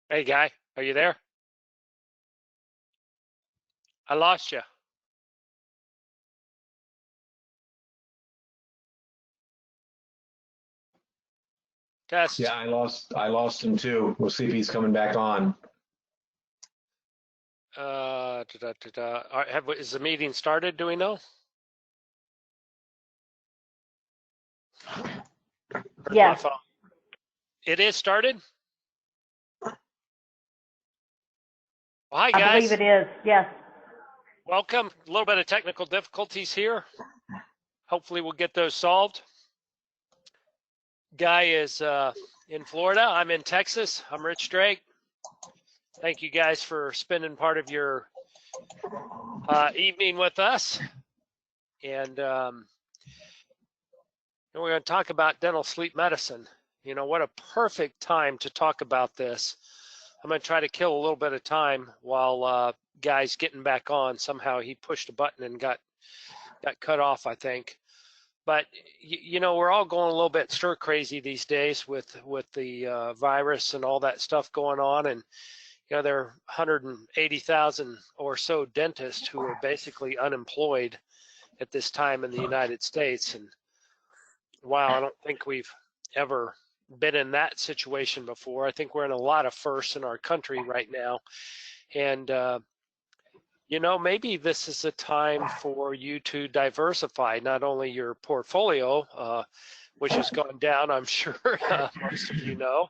Hey, Guy, are you there? I lost you. Test. Yeah, I lost him too. We'll see if he's coming back on. Is the meeting started? Do we know? Yes. It is started? Well, hi, I guys. believe it is, yes. Welcome. A little bit of technical difficulties here. Hopefully we'll get those solved. Guy is in Florida. I'm in Texas. I'm Rich Drake. Thank you guys for spending part of your evening with us. And we're going to talk about dental sleep medicine. You know, what a perfect time to talk about this. I'm going to try to kill a little bit of time while Guy's getting back on. Somehow he pushed a button and got cut off, I think. But you know, we're all going a little bit stir crazy these days with the virus and all that stuff going on. And you know, there are 180,000 or so dentists who are basically unemployed at this time in the United States. And wow, I don't think we've ever been in that situation before. I think we're in a lot of firsts in our country right now. And you know, maybe this is a time for you to diversify not only your portfolio, which has gone down, I'm sure most of you know,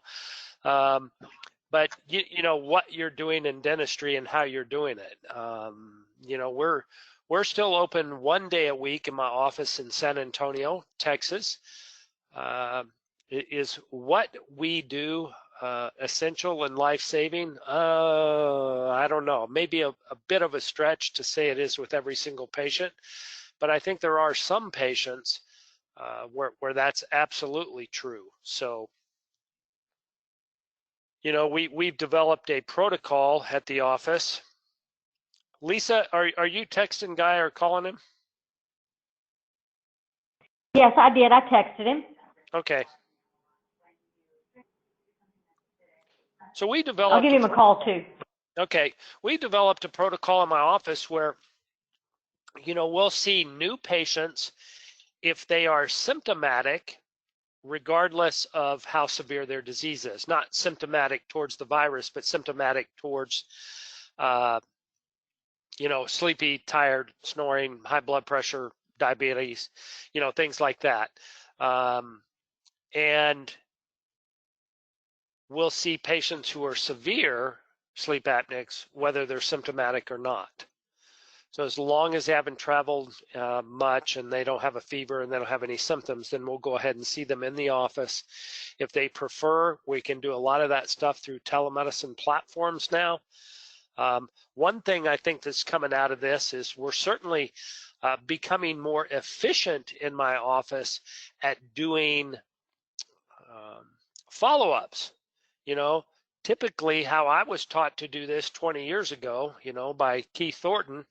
but you know what you're doing in dentistry and how you're doing it. You know, we're still open 1 day a week in my office in San Antonio, Texas. Is what we do essential and life-saving? I don't know. Maybe a bit of a stretch to say it is with every single patient, but I think there are some patients where that's absolutely true. So, you know, we've developed a protocol at the office. Lisa, are you texting Guy or calling him? Yes, I did. I texted him. Okay. So we developed. I'll give him a call too. Okay, we developed a protocol in my office where, you know, we'll see new patients if they are symptomatic, regardless of how severe their disease is. Not symptomatic towards the virus, but symptomatic towards, you know, sleepy, tired, snoring, high blood pressure, diabetes, you know, things like that. And we'll see patients who are severe sleep apneics, whether they're symptomatic or not. So as long as they haven't traveled much and they don't have a fever and they don't have any symptoms, then we'll go ahead and see them in the office. If they prefer, we can do a lot of that stuff through telemedicine platforms now. One thing I think that's coming out of this is we're certainly becoming more efficient in my office at doing follow-ups. You know, typically how I was taught to do this 20 years ago, you know, by Keith Thornton,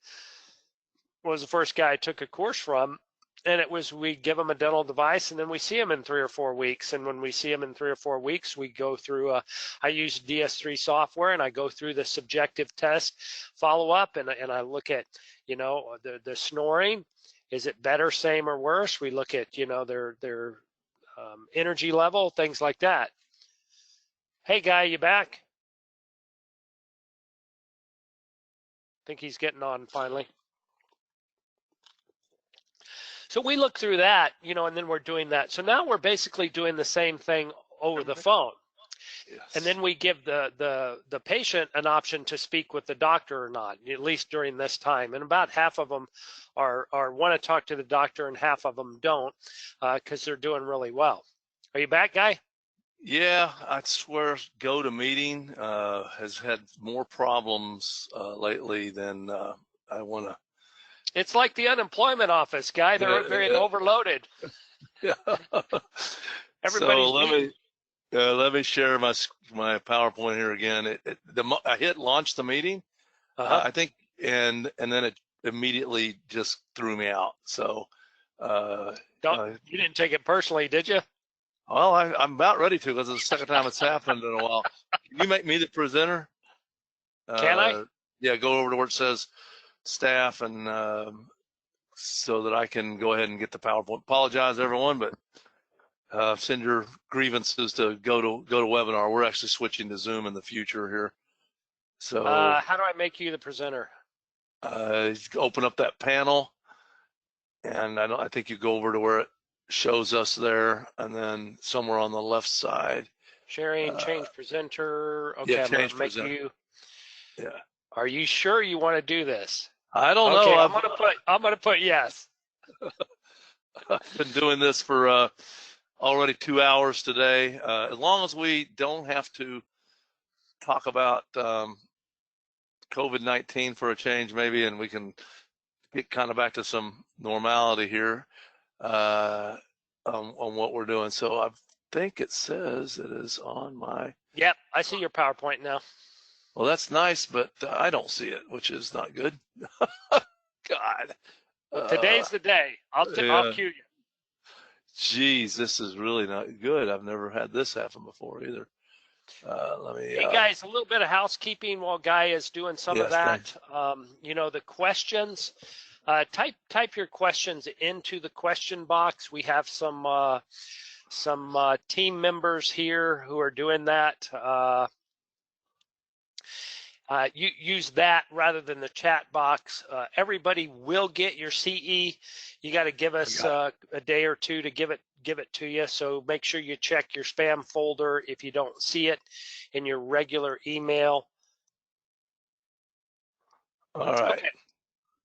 was the first guy I took a course from. And it was, we give them a dental device and then we see them in 3 or 4 weeks. And when we see them in 3 or 4 weeks, we go through, I use DS3 software and I go through the subjective test follow up and I look at, you know, the snoring. Is it better, same, or worse? We look at, you know, their energy level, things like that. Hey, Guy, you back? I think he's getting on finally. So we look through that, you know, and then we're doing that. So now we're basically doing the same thing over the phone. Yes. And then we give the patient an option to speak with the doctor or not, at least during this time. And about half of them are want to talk to the doctor and half of them don't because they're doing really well. Are you back, Guy? Yeah, I swear GoToMeeting has had more problems lately than I want to. It's like the unemployment office, Guy. They're very overloaded. Yeah. Everybody's so let me share my PowerPoint here again. I hit launch the meeting, I think, and then it immediately just threw me out. So you didn't take it personally, did you? Well, I'm about ready to, because it's the second time it's happened in a while. Can you make me the presenter? Can I? Yeah, go over to where it says staff, and so that I can go ahead and get the PowerPoint. Apologize, everyone, but send your grievances to go to webinar. We're actually switching to Zoom in the future here. So how do I make you the presenter? open up that panel, and I think you go over to where it shows us there, and then somewhere on the left side. Sharing, change presenter. Okay, Yeah, I'm gonna change make presenter. you. Yeah. Are you sure you want to do this? I don't Okay, know. I'm gonna put yes. I've been doing this for already 2 hours today. As long as we don't have to talk about COVID-19 for a change, maybe, and we can get kind of back to some normality here on what we're doing. So I think it says it is on my. Yep, I see your PowerPoint now. Well, that's nice, but I don't see it, which is not good. God. Today's the day. I'll cue you. Geez, this is really not good. I've never had this happen before either. Let me. Hey guys, a little bit of housekeeping while Guy is doing some of that. You know, the questions. Type your questions into the question box. We have some team members here who are doing that. You use that rather than the chat box. Everybody will get your CE. You got to give us a day or two to give it to you. So make sure you check your spam folder if you don't see it in your regular email. All right.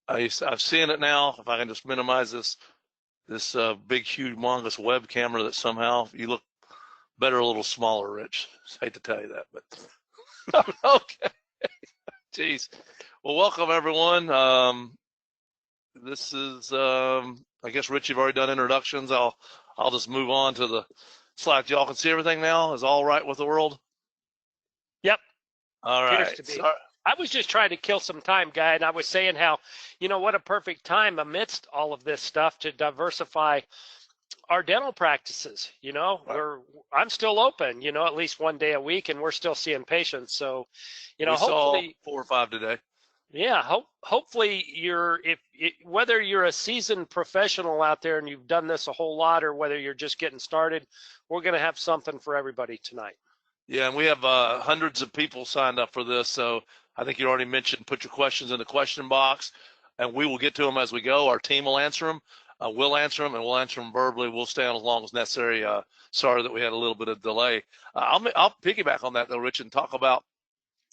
Okay. I've seen it now. If I can just minimize this big, huge, humongous web camera that somehow you look better, a little smaller, Rich. I hate to tell you that, but okay. Jeez. Well, welcome everyone. This is, I guess, Rich, you've already done introductions. I'll just move on to the slide. Y'all can see everything now. Is all right with the world? Yep. All right. I was just trying to kill some time, Guy, and I was saying how, you know, what a perfect time amidst all of this stuff to diversify our dental practices. You know, I'm still open, you know, at least one day a week, and we're still seeing patients. So, you know, hopefully saw 4 or 5 today. Yeah, hopefully whether you're a seasoned professional out there and you've done this a whole lot, or whether you're just getting started, we're going to have something for everybody tonight. Yeah, and we have hundreds of people signed up for this. So I think you already mentioned, put your questions in the question box, and we will get to them as we go. Our team will answer them. We'll answer them, and we'll answer them verbally. We'll stay on as long as necessary. Sorry that we had a little bit of delay. I'll piggyback on that, though, Rich, and talk about,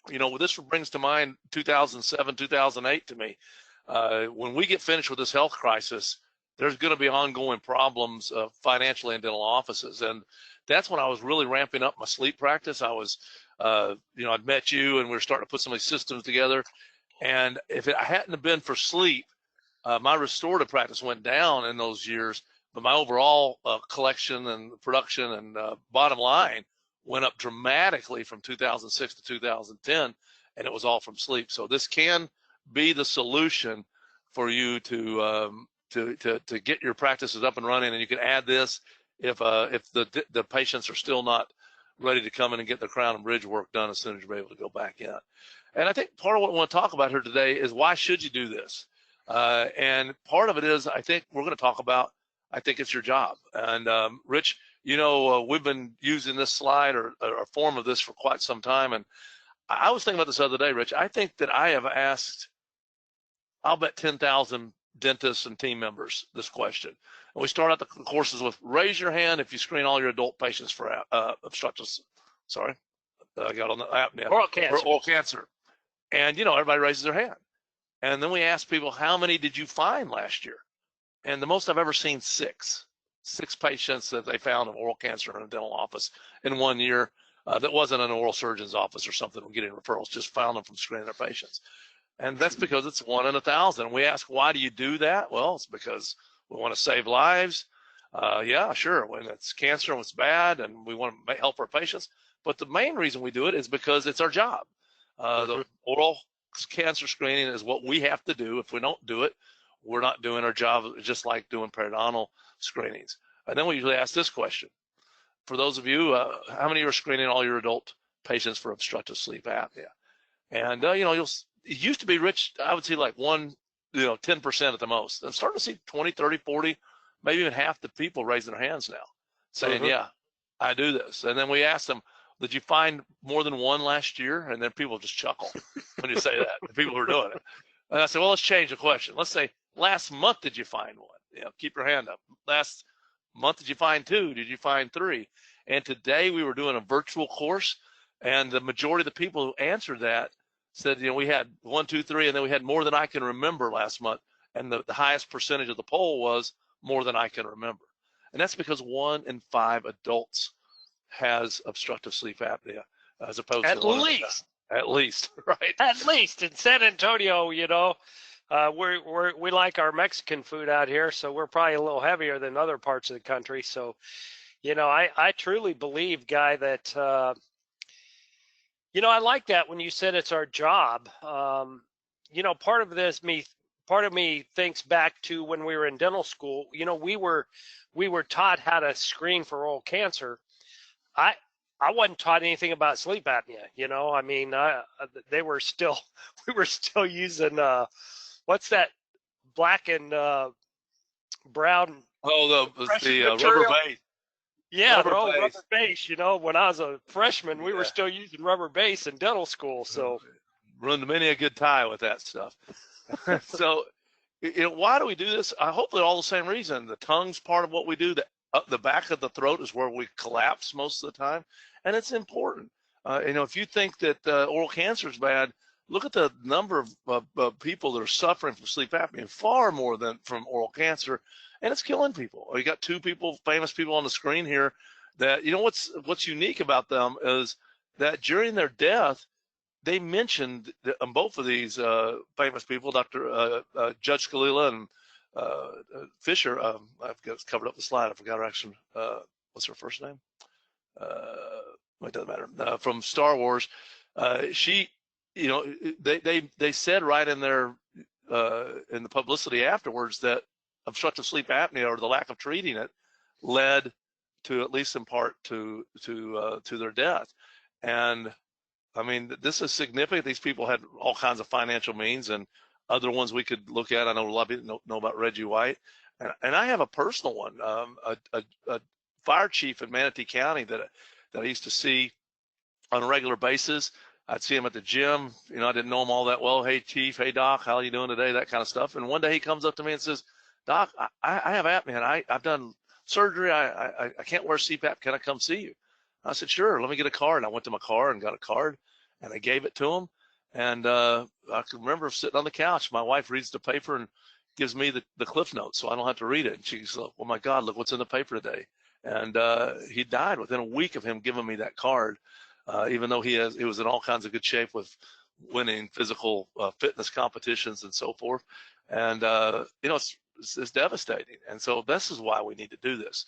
you know, this brings to mind 2007, 2008 to me. When we get finished with this health crisis, there's going to be ongoing problems financially in dental offices. And that's when I was really ramping up my sleep practice. I was, you know, I'd met you, and we were starting to put some of these systems together. And if it hadn't have been for sleep, my restorative practice went down in those years, but my overall collection and production and bottom line went up dramatically from 2006 to 2010, and it was all from sleep. So this can be the solution for you to get your practices up and running, and you can add this if the patients are still not ready to come in and get their crown and bridge work done as soon as you're able to go back in. And I think part of what we want to talk about here today is, why should you do this? And part of it is, I think we're going to talk about, I think it's your job. And Rich, you know, we've been using this slide or a form of this for quite some time. And I was thinking about this the other day, Rich. I think that I have asked, I'll bet 10,000 dentists and team members this question. And we start out the courses with, raise your hand if you screen all your adult patients for obstructive, I got on the apnea. Oral cancer. And, you know, everybody raises their hand. And then we ask people, how many did you find last year? And the most I've ever seen, 6 patients that they found of oral cancer in a dental office in 1 year. That wasn't an oral surgeon's office or something. We're getting referrals, just found them from screening their patients. And that's because it's 1 in 1,000. We ask, why do you do that? Well, it's because we want to save lives. Yeah, sure. When it's cancer and it's bad, and we want to help our patients. But the main reason we do it is because it's our job. The oral cancer screening is what we have to do. If we don't do it, we're not doing our job, just like doing periodontal screenings. And then we usually ask this question: for those of you, how many of you are screening all your adult patients for obstructive sleep apnea? And it used to be, Rich, I would see like 10% at the most. I'm starting to see 20, 30, 40, maybe even half the people raising their hands now, saying, yeah, I do this. And then we ask them, did you find more than one last year? And then people just chuckle when you say that, the people who are doing it. And I said, well, let's change the question. Let's say, last month, did you find one? Keep your hand up. Last month, did you find 2? Did you find 3? And today we were doing a virtual course, and the majority of the people who answered that said, we had 1, 2, 3, and then we had more than I can remember last month. And the highest percentage of the poll was more than I can remember. And that's because 1 in 5 adults has obstructive sleep apnea, as opposed to at least, right? At least in San Antonio, we like our Mexican food out here, so we're probably a little heavier than other parts of the country. So, I truly believe, Guy, that I like that when you said it's our job. Part of me thinks back to when we were in dental school. We were taught how to screen for oral cancer. I wasn't taught anything about sleep apnea. We were still using what's that black and brown? Oh, the rubber base. Yeah, rubber base. When I was a freshman, we were still using rubber base in dental school. So ruined many a good tie with that stuff. So, why do we do this? Hopefully all the same reason. The tongue's part of what we do. The back of the throat is where we collapse most of the time, and it's important. If you think that oral cancer is bad, look at the number of people that are suffering from sleep apnea, far more than from oral cancer, and it's killing people. You got 2 famous people on the screen here that, what's unique about them is that during their death, they mentioned both of these famous people, Dr. Judge Scalia and Fisher. I've got covered up the slide. I forgot her actual. What's her first name? It doesn't matter. From Star Wars, she, they said right in their in the publicity afterwards that obstructive sleep apnea, or the lack of treating it, led to, at least in part, to their death. And I mean, this is significant. These people had all kinds of financial means, and other ones we could look at. I know a lot of people know about Reggie White, and I have a personal one. A fire chief in Manatee County that I used to see on a regular basis. I'd see him at the gym. I didn't know him all that well. Hey, chief. Hey, doc. How are you doing today? That kind of stuff. And one day he comes up to me and says, Doc, I have apnea. And I've done surgery. I can't wear CPAP. Can I come see you? I said, sure. Let me get a card. And I went to my car and got a card, and I gave it to him. And I can remember sitting on the couch. My wife reads the paper and gives me the cliff notes, so I don't have to read it. And she's like, oh my God, look what's in the paper today. And he died within a week of him giving me that card, even though he was in all kinds of good shape with winning physical fitness competitions and so forth. And it's devastating. And so this is why we need to do this.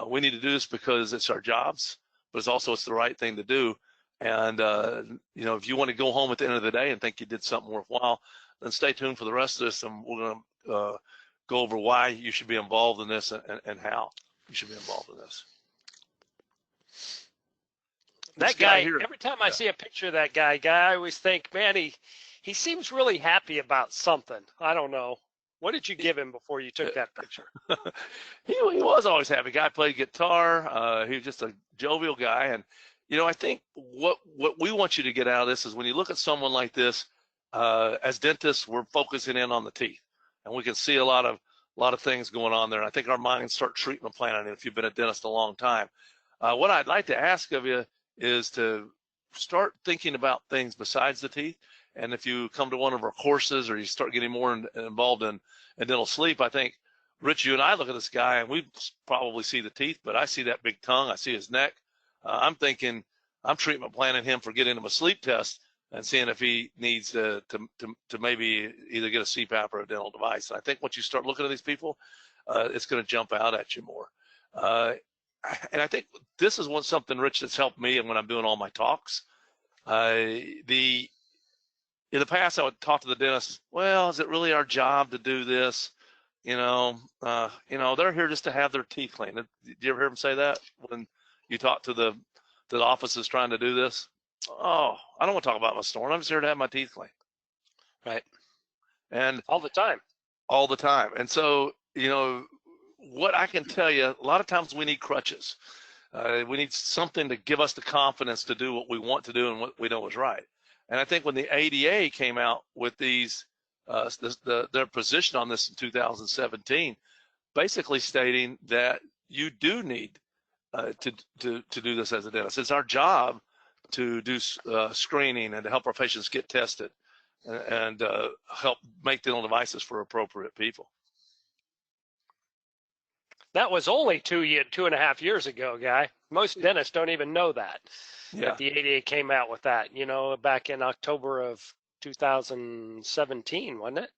We need to do this because it's our jobs, but it's the right thing to do. And, if you want to go home at the end of the day and think you did something worthwhile, then stay tuned for the rest of this, and we're going to go over why you should be involved in this and how you should be involved in this. That guy, every time I see a picture of that guy, I always think, man, he seems really happy about something. I don't know. What did you give him before you took that picture? He was always happy. Guy played guitar. He was just a jovial guy. And, I think what we want you to get out of this is when you look at someone like this, as dentists, we're focusing in on the teeth, and we can see a lot of things going on there. And I think our minds start treatment planning if you've been a dentist a long time. What I'd like to ask of you is to start thinking about things besides the teeth. And if you come to one of our courses, or you start getting more involved in dental sleep, I think, Rich, you and I look at this guy and we probably see the teeth, but I see that big tongue, I see his neck. I'm thinking I'm treatment planning him for getting him a sleep test and seeing if he needs to maybe either get a CPAP or a dental device. And I think once you start looking at these people, it's going to jump out at you more. And I think this is something, Rich, that's helped me when I'm doing all my talks. In the past, I would talk to the dentist, well, is it really our job to do this? They're here just to have their teeth cleaned. Did you ever hear them say that? When, you talk to the offices trying to do this. Oh, I don't want to talk about my snoring. I'm just here to have my teeth cleaned. Right. And All the time. all the time. And so, you know, what I can tell you, a lot of times we need crutches. We need something to give us the confidence to do what we want to do and what we know is right. And I think when the ADA came out with these, their position on this in 2017, basically stating that you do need to do this as a dentist. It's our job to do screening and to help our patients get tested and help make dental devices for appropriate people. That was only 2.5 years ago, Guy. Most dentists don't even know that. Yeah. That the ADA came out with that, you know, back in October of 2017, wasn't it?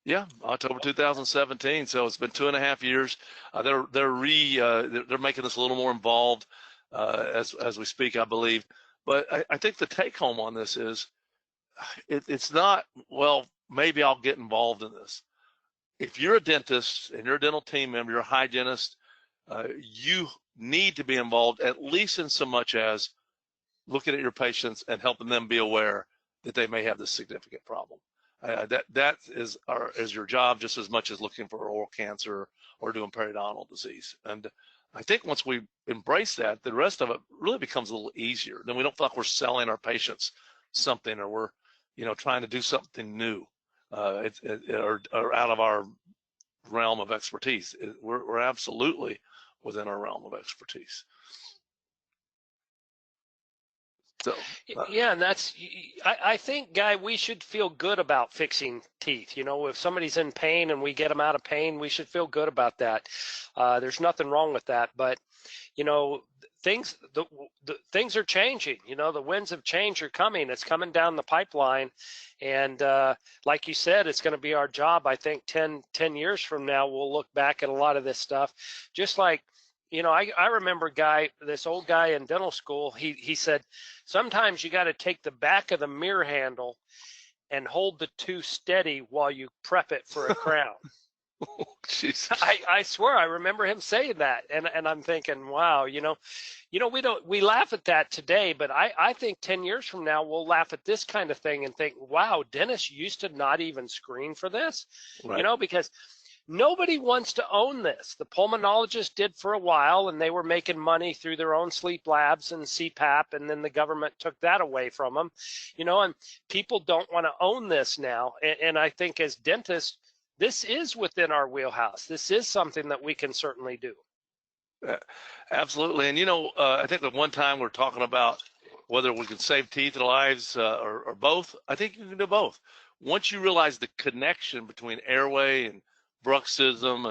Yeah, October 2017. So it's been 2.5 years. They're making this a little more involved as we speak, I believe. But I think the take home on this is it's not, well, maybe I'll get involved in this. If you're a dentist and you're a dental team member, you're a hygienist, you need to be involved at least in so much as looking at your patients and helping them be aware that they may have this significant problem. That is your job just as much as looking for oral cancer or doing periodontal disease. And I think once we embrace that, the rest of it really becomes a little easier. Then we don't feel like we're selling our patients something, or we're, you know, trying to do something new or out of our realm of expertise. We're absolutely within our realm of expertise. So yeah, and that's, I think, Guy, we should feel good about fixing teeth. You know, if somebody's in pain and we get them out of pain, we should feel good about that. There's nothing wrong with that. But, you know, things are changing. You know, the winds of change are coming. It's coming down the pipeline. And like you said, it's going to be our job. I think 10 years from now, we'll look back at a lot of this stuff. Just like, you know, I remember this old guy in dental school, he said, sometimes you got to take the back of the mirror handle and hold the tooth steady while you prep it for a crown. oh, I swear I remember him saying that. And I'm thinking, wow, you know, we laugh at that today, but I think 10 years from now, we'll laugh at this kind of thing and think, wow, dentists used to not even screen for this, right. You know, because nobody wants to own this. The pulmonologists did for a while, and they were making money through their own sleep labs and CPAP, and then the government took that away from them, you know, and people don't want to own this now. And I think as dentists, this is within our wheelhouse. This is something that we can certainly do. Absolutely. And, you know, I think at one time we're talking about whether we can save teeth and lives or both. I think you can do both. Once you realize the connection between airway and bruxism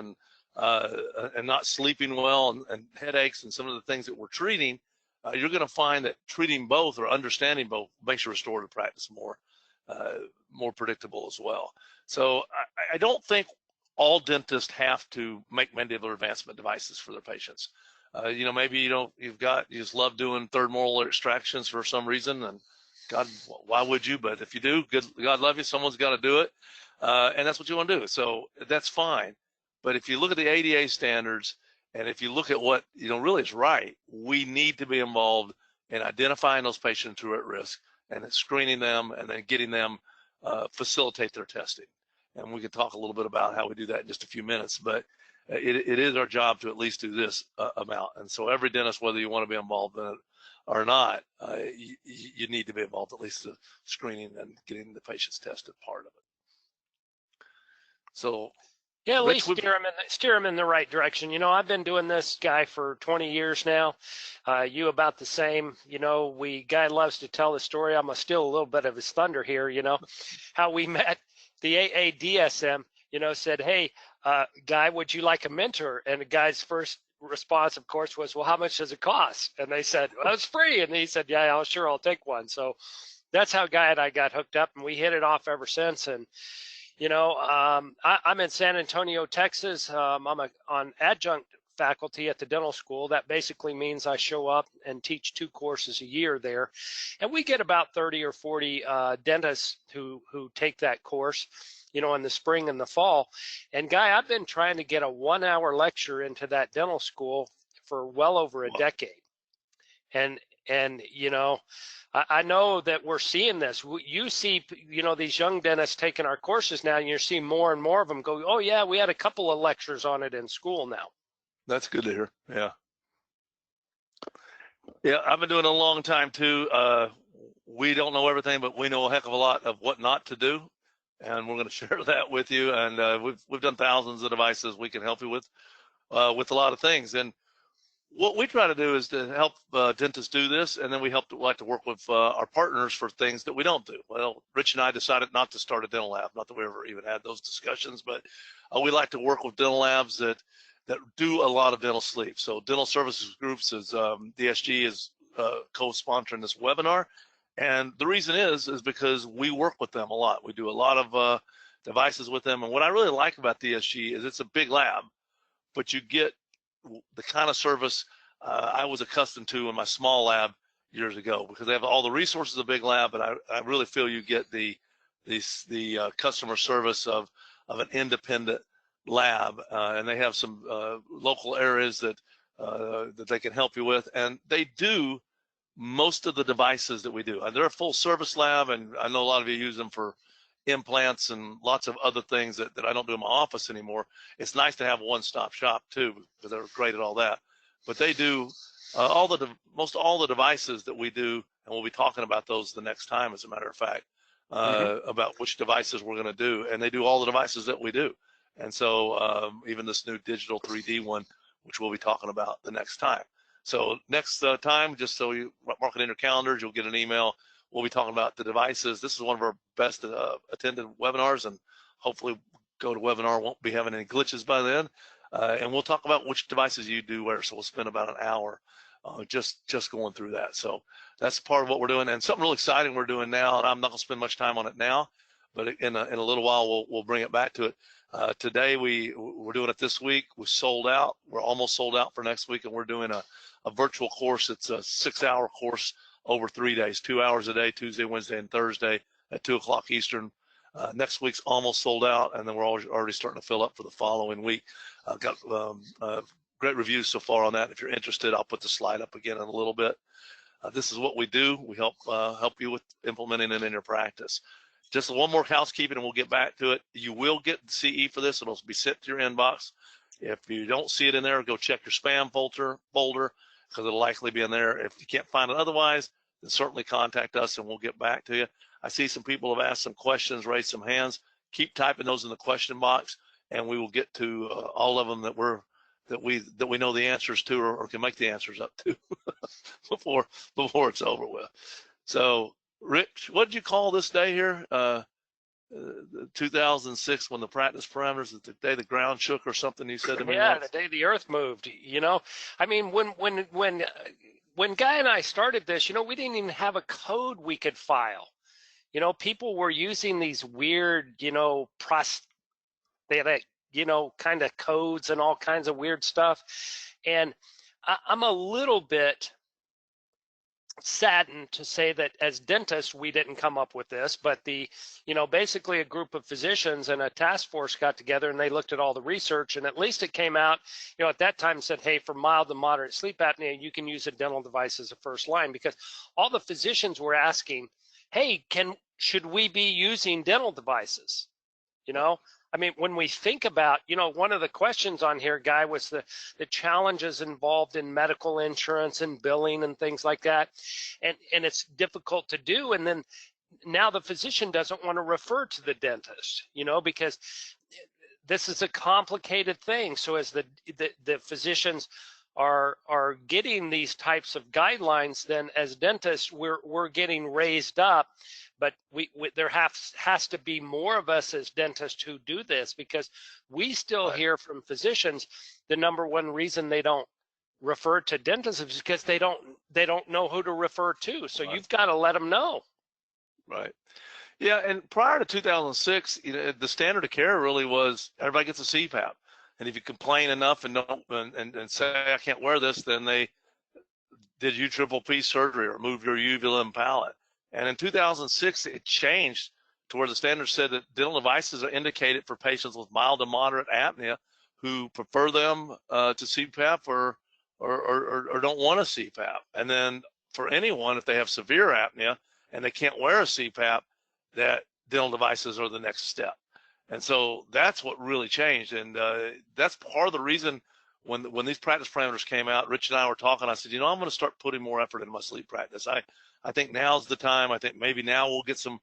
and not sleeping well and headaches and some of the things that we're treating, you're going to find that treating both or understanding both makes your restorative practice more predictable as well. So I don't think all dentists have to make mandibular advancement devices for their patients. You know, maybe you just love doing third molar extractions for some reason, and God, why would you? But if you do, God love you, someone's got to do it. And that's what you want to do. So that's fine. But if you look at the ADA standards, and if you look at what, you know, really is right, we need to be involved in identifying those patients who are at risk and then screening them and then getting them facilitate their testing. And we can talk a little bit about how we do that in just a few minutes, but it is our job to at least do this amount. And so every dentist, whether you want to be involved in it or not, you need to be involved at least in screening and getting the patients tested part of it. So yeah, at least steer them in the right direction. You know, I've been doing this, Guy, for 20 years now. You about the same. You know, Guy loves to tell the story. I'm gonna steal a little bit of his thunder here. You know, how we met. The AADSM, you know, said, hey, Guy, would you like a mentor? And the guy's first response, of course, was, well, how much does it cost? And they said, well, it's free. And he said, yeah, I'll take one. So that's how Guy and I got hooked up, and we hit it off ever since. And you know, I'm in San Antonio, Texas. I'm on adjunct faculty at the dental school. That basically means I show up and teach 2 courses a year there. And we get about 30 or 40 dentists who take that course, you know, in the spring and the fall. And Guy, I've been trying to get a 1-hour lecture into that dental school for well over a decade. And you know, I know that we're seeing this. You see, you know, these young dentists taking our courses now, and you're seeing more and more of them go, oh yeah, we had a couple of lectures on it in school now. That's good to hear. Yeah. Yeah, I've been doing it a long time too. We don't know everything, but we know a heck of a lot of what not to do, and we're going to share that with you. And we've done thousands of devices we can help you with a lot of things. And what we try to do is to help dentists do this, and then we like to work with our partners for things that we don't do. Well, Rich and I decided not to start a dental lab. Not that we ever even had those discussions, but we like to work with dental labs that do a lot of dental sleep. So Dental Services Groups is DSG is co-sponsoring this webinar, and the reason is because we work with them a lot. We do a lot of devices with them, and what I really like about DSG is it's a big lab, but you get the kind of service I was accustomed to in my small lab years ago, because they have all the resources of a big lab, but I really feel you get the customer service of an independent lab, and they have some local areas that they can help you with, and they do most of the devices that we do. And they're a full service lab, and I know a lot of you use them for implants and lots of other things that I don't do in my office anymore. It's nice to have a one-stop shop too, because they're great at all that. But they do most all the devices that we do, and we'll be talking about those the next time, as a matter of fact, about which devices we're going to do. And they do all the devices that we do. And so even this new digital 3D one, which we'll be talking about the next time. So next time, just so you mark it in your calendars, you'll get an email. We'll be talking about the devices. This is one of our best attended webinars, and hopefully GoToWebinar won't be having any glitches by then. And we'll talk about which devices you do where. So we'll spend about an hour just going through that. So that's part of what we're doing. And something really exciting we're doing now, and I'm not going to spend much time on it now, but in a little while we'll bring it back to it. Today we're doing it this week. We sold out. We're almost sold out for next week, and we're doing a virtual course. It's a 6-hour course over 3 days, 2 hours a day, Tuesday, Wednesday, and Thursday at 2 o'clock Eastern. Next week's almost sold out, and then we're already starting to fill up for the following week. Got great reviews so far on that. If you're interested, I'll put the slide up again in a little bit. This is what we do. We help you with implementing it in your practice. Just one more housekeeping, and we'll get back to it. You will get the CE for this. It'll be sent to your inbox. If you don't see it in there, go check your spam folder, because it'll likely be in there. If you can't find it otherwise, then certainly contact us, and we'll get back to you. I see some people have asked some questions, raised some hands. Keep typing those in the question box, and we will get to all of them that we know the answers to, or can make the answers up to before it's over with. So, Rich, what did you call this day here? 2006, when the practice parameters, the day the ground shook or something, you said to me. Yeah, the day the earth moved. You know, I mean, when Guy and I started this, you know, we didn't even have a code we could file. You know, people were using these weird, you know, prosthetic, you know, kind of codes and all kinds of weird stuff. And I'm a little bit saddened to say that as dentists, we didn't come up with this, but basically a group of physicians and a task force got together and they looked at all the research, and at least it came out, you know, at that time said, hey, for mild to moderate sleep apnea, you can use a dental device as a first line, because all the physicians were asking, hey, should we be using dental devices? You know, I mean, when we think about, you know, one of the questions on here, Guy, was the challenges involved in medical insurance and billing and things like that. And it's difficult to do. And then now the physician doesn't want to refer to the dentist, you know, because this is a complicated thing. So as the physicians are getting these types of guidelines, then as dentists, we're getting raised up. But there has to be more of us as dentists who do this, because we still hear from physicians the number one reason they don't refer to dentists is because they don't know who to refer to. So you've got to let them know. Right. Yeah, and prior to 2006, you know, the standard of care really was everybody gets a CPAP, and if you complain enough and say I can't wear this, then they did you triple P surgery or move your uvula and palate. And in 2006, it changed to where the standard said that dental devices are indicated for patients with mild to moderate apnea who prefer them to CPAP or or don't want a CPAP. And then for anyone, if they have severe apnea and they can't wear a CPAP, that dental devices are the next step. And so that's what really changed. And that's part of the reason when these practice parameters came out, Rich and I were talking, I said, I'm going to start putting more effort into my sleep practice. I think now's the time. I think maybe now we'll get some,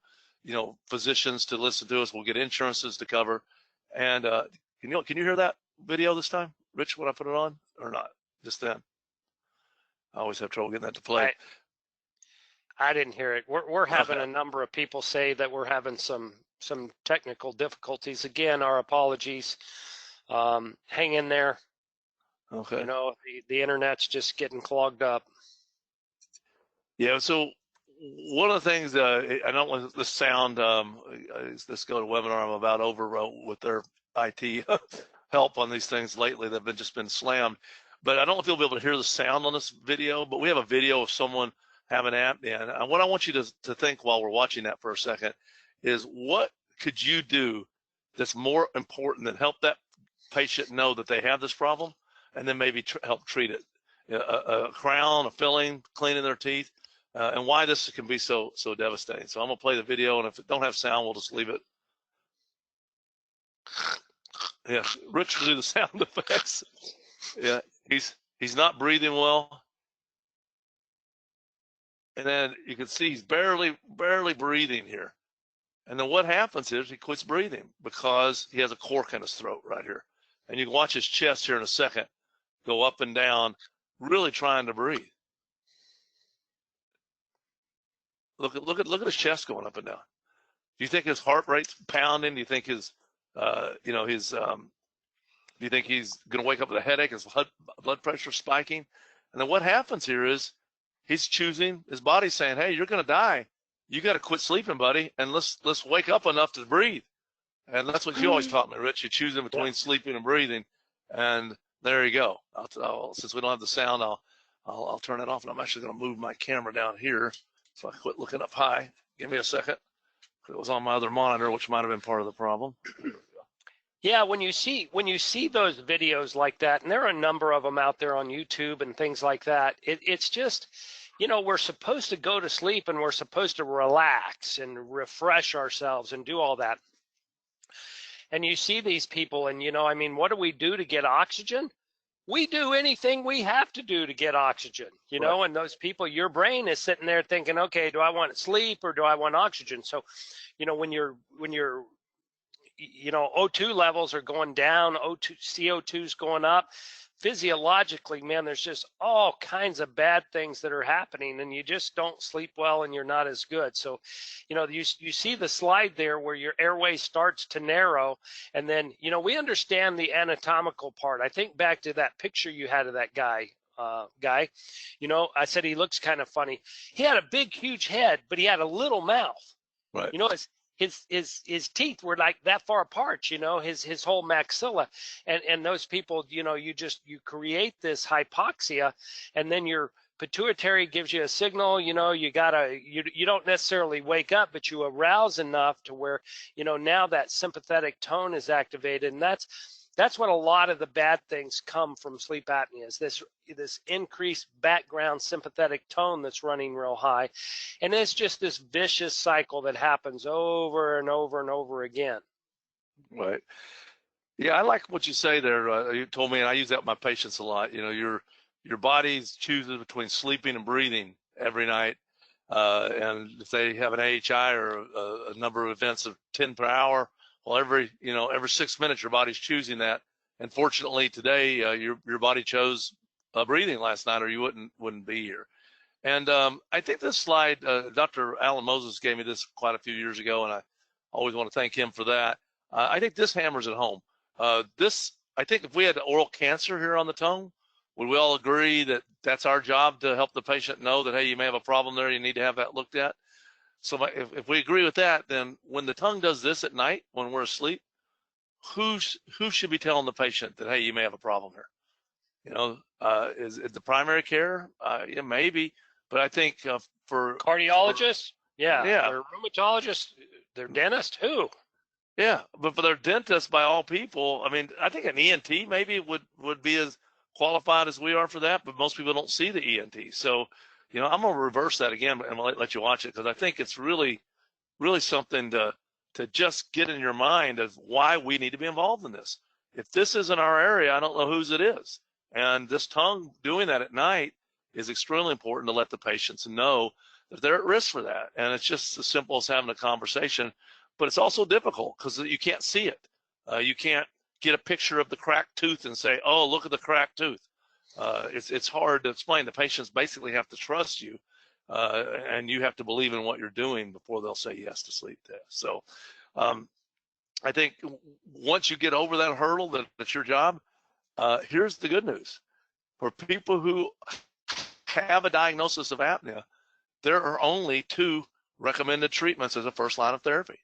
physicians to listen to us. We'll get insurances to cover. And can you hear that video this time, Rich, when I put it on or not? Just then. I always have trouble getting that to play. I didn't hear it. We're having a number of people say that we're having some technical difficulties. Again, our apologies. Hang in there. Okay. The internet's just getting clogged up. Yeah. So one of the things I don't want this sound. Let's go to webinar. I'm about over with their IT help on these things lately. They've just been slammed. But I don't know if you'll be able to hear the sound on this video. But we have a video of someone having apnea, and what I want you to think while we're watching that for a second is, what could you do that's more important than help that patient know that they have this problem, and then maybe help treat it? A crown, a filling, cleaning their teeth, and why this can be so devastating. So I'm gonna play the video, and if it don't have sound, we'll just leave it. Yeah, Rich will do the sound effects. Yeah, he's not breathing well. And then you can see he's barely breathing here. And then what happens is he quits breathing because he has a cork in his throat right here. And you can watch his chest here in a second go up and down, really trying to breathe. Look at his chest going up and down. Do you think his heart rate's pounding? Do you think do you think he's going to wake up with a headache? His blood pressure spiking? And then what happens here is, he's choosing, his body's saying, hey, you're going to die. You got to quit sleeping, buddy, and let's wake up enough to breathe. And that's what you always taught me, Rich. You choose in between sleeping and breathing, and there you go. Since we don't have the sound, I'll turn it off, and I'm actually going to move my camera down here so I quit looking up high. Give me a second. It was on my other monitor, which might have been part of the problem. Yeah, when you see those videos like that, and there are a number of them out there on YouTube and things like that, it's just, we're supposed to go to sleep and we're supposed to relax and refresh ourselves and do all that. And you see these people, and what do we do to get oxygen? We do anything we have to do to get oxygen, Right. And those people, your brain is sitting there thinking, okay, do I want sleep or do I want oxygen? So, when you're O2 levels are going down, CO2's going up. Physiologically, man, there's just all kinds of bad things that are happening, and you just don't sleep well and you're not as good. So, you see the slide there where your airway starts to narrow, and then, we understand the anatomical part. I think back to that picture you had of that guy. I said he looks kind of funny. He had a big, huge head, but he had a little mouth. Right. His teeth were like that far apart, his whole maxilla, and those people, you create this hypoxia, and then your pituitary gives you a signal, you don't necessarily wake up, but you arouse enough to where, now that sympathetic tone is activated, and that's what a lot of the bad things come from sleep apnea, is this increased background sympathetic tone that's running real high. And it's just this vicious cycle that happens over and over and over again. Right. Yeah, I like what you say there. You told me, and I use that with my patients a lot. Your body chooses between sleeping and breathing every night. And if they have an AHI or a number of events of 10 per hour, well, every 6 minutes, your body's choosing that. And fortunately today, your body chose breathing last night, or you wouldn't be here. And I think this slide, Dr. Alan Moses gave me this quite a few years ago, and I always want to thank him for that. I think this hammers it home. I think if we had oral cancer here on the tongue, would we all agree that that's our job to help the patient know that, hey, you may have a problem there, you need to have that looked at? So if we agree with that, then when the tongue does this at night when we're asleep, who should be telling the patient that, hey, you may have a problem here? Is it the primary care? Yeah, maybe, but I think for cardiologists, yeah, or rheumatologists, their dentist, who? Yeah, but for their dentist, by all people, I mean, I think an ENT maybe would be as qualified as we are for that, but most people don't see the ENT. So, you know, I'm going to reverse that again and let you watch it, because I think it's really, really something to just get in your mind of why we need to be involved in this. If this isn't our area, I don't know whose it is. And this tongue doing that at night is extremely important to let the patients know that they're at risk for that. And it's just as simple as having a conversation, but it's also difficult because you can't see it. You can't get a picture of the cracked tooth and say, oh, look at the cracked tooth. It's hard to explain. The patients basically have to trust you, and you have to believe in what you're doing before they'll say yes to sleep test. So I think once you get over that hurdle, that's your job. Here's the good news. For people who have a diagnosis of apnea, there are only 2 recommended treatments as a first line of therapy.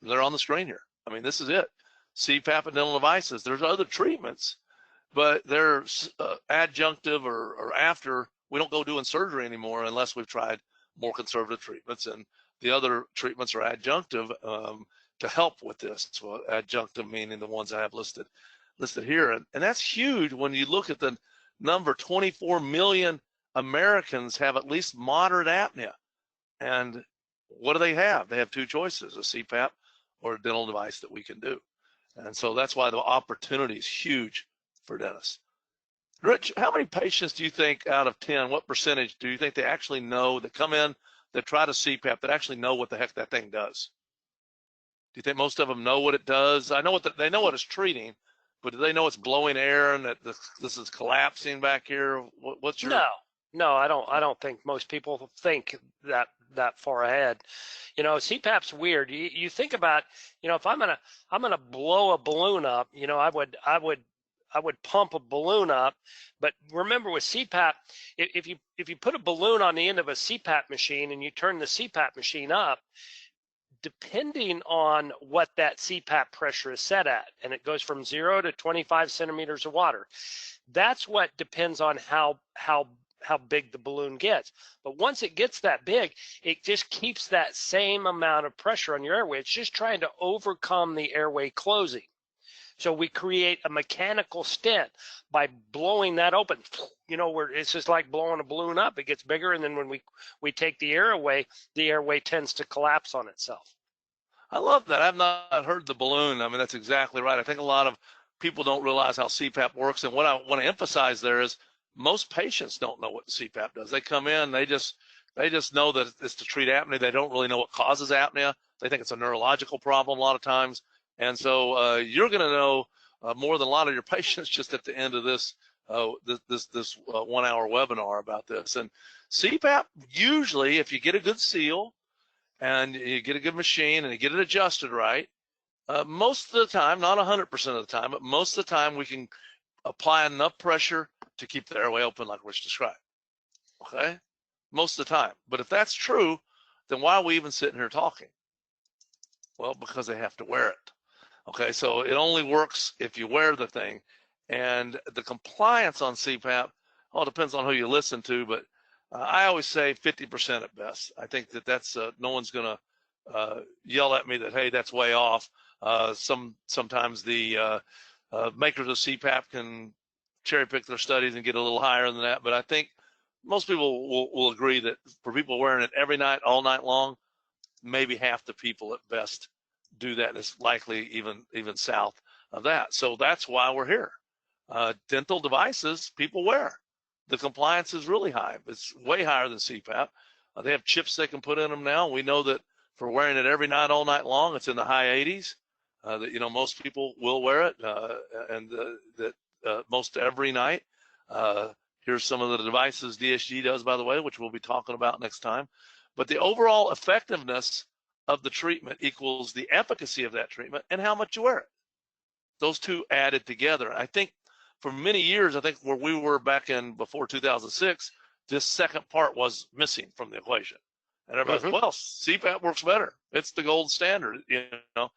They're on the screen here. I mean, this is it. CPAP and dental devices. There's other treatments, but they're adjunctive or after. We don't go doing surgery anymore unless we've tried more conservative treatments, and the other treatments are adjunctive to help with this. So adjunctive meaning the ones I have listed here, and that's huge when you look at the number. 24 million Americans have at least moderate apnea, and what do they have? They have 2 choices: a CPAP or a dental device that we can do. And so that's why the opportunity is huge for dentists. Rich, how many patients do you think out of 10, what percentage do you think they actually know that come in, that try to CPAP, that actually know what the heck that thing does? Do you think most of them know what it does? I know they know what it's treating, but do they know it's blowing air and that this is collapsing back here? What's your... No, I don't think most people think that far ahead. You know, CPAP's weird. You think about, you know, if I'm gonna blow a balloon up, you know, I would pump a balloon up. But remember with CPAP, if you put a balloon on the end of a CPAP machine and you turn the CPAP machine up, depending on what that CPAP pressure is set at, and it goes from 0 to 25 centimeters of water, that's what depends on how big the balloon gets. But once it gets that big, it just keeps that same amount of pressure on your airway. It's just trying to overcome the airway closing. So we create a mechanical stent by blowing that open. You know, where it's just like blowing a balloon up. It gets bigger, and then when we take the airway tends to collapse on itself. I love that. I've not heard the balloon. I mean, that's exactly right. I think a lot of people don't realize how CPAP works. And what I want to emphasize there is most patients don't know what CPAP does. They come in, they just know that it's to treat apnea. They don't really know what causes apnea. They think it's a neurological problem a lot of times. And so you're going to know more than a lot of your patients just at the end of this 1 hour webinar about this. And CPAP, usually, if you get a good seal and you get a good machine and you get it adjusted right, most of the time, not 100% of the time, but most of the time we can apply enough pressure to keep the airway open like Rich described, okay? Most of the time. But if that's true, then why are we even sitting here talking? Well, because they have to wear it, okay? So it only works if you wear the thing. And the compliance on CPAP, it depends on who you listen to, but I always say 50% at best. I think that's, no one's gonna yell at me that, hey, that's way off. Sometimes the makers of CPAP can cherry pick their studies and get a little higher than that. But I think most people will agree that for people wearing it every night, all night long, maybe half the people at best do that. It's likely even south of that. So that's why we're here. Dental devices, people wear. The compliance is really high. It's way higher than CPAP. They have chips they can put in them now. We know that for wearing it every night, all night long, it's in the high 80s. That, you know, most people will wear it, and that most every night. Here's some of the devices DSG does, by the way, which we'll be talking about next time. But the overall effectiveness of the treatment equals the efficacy of that treatment and how much you wear it. Those two added together. I think for many years, I think where we were back in before 2006, this second part was missing from the equation. And everybody's, well, CPAP works better. It's the gold standard, you know.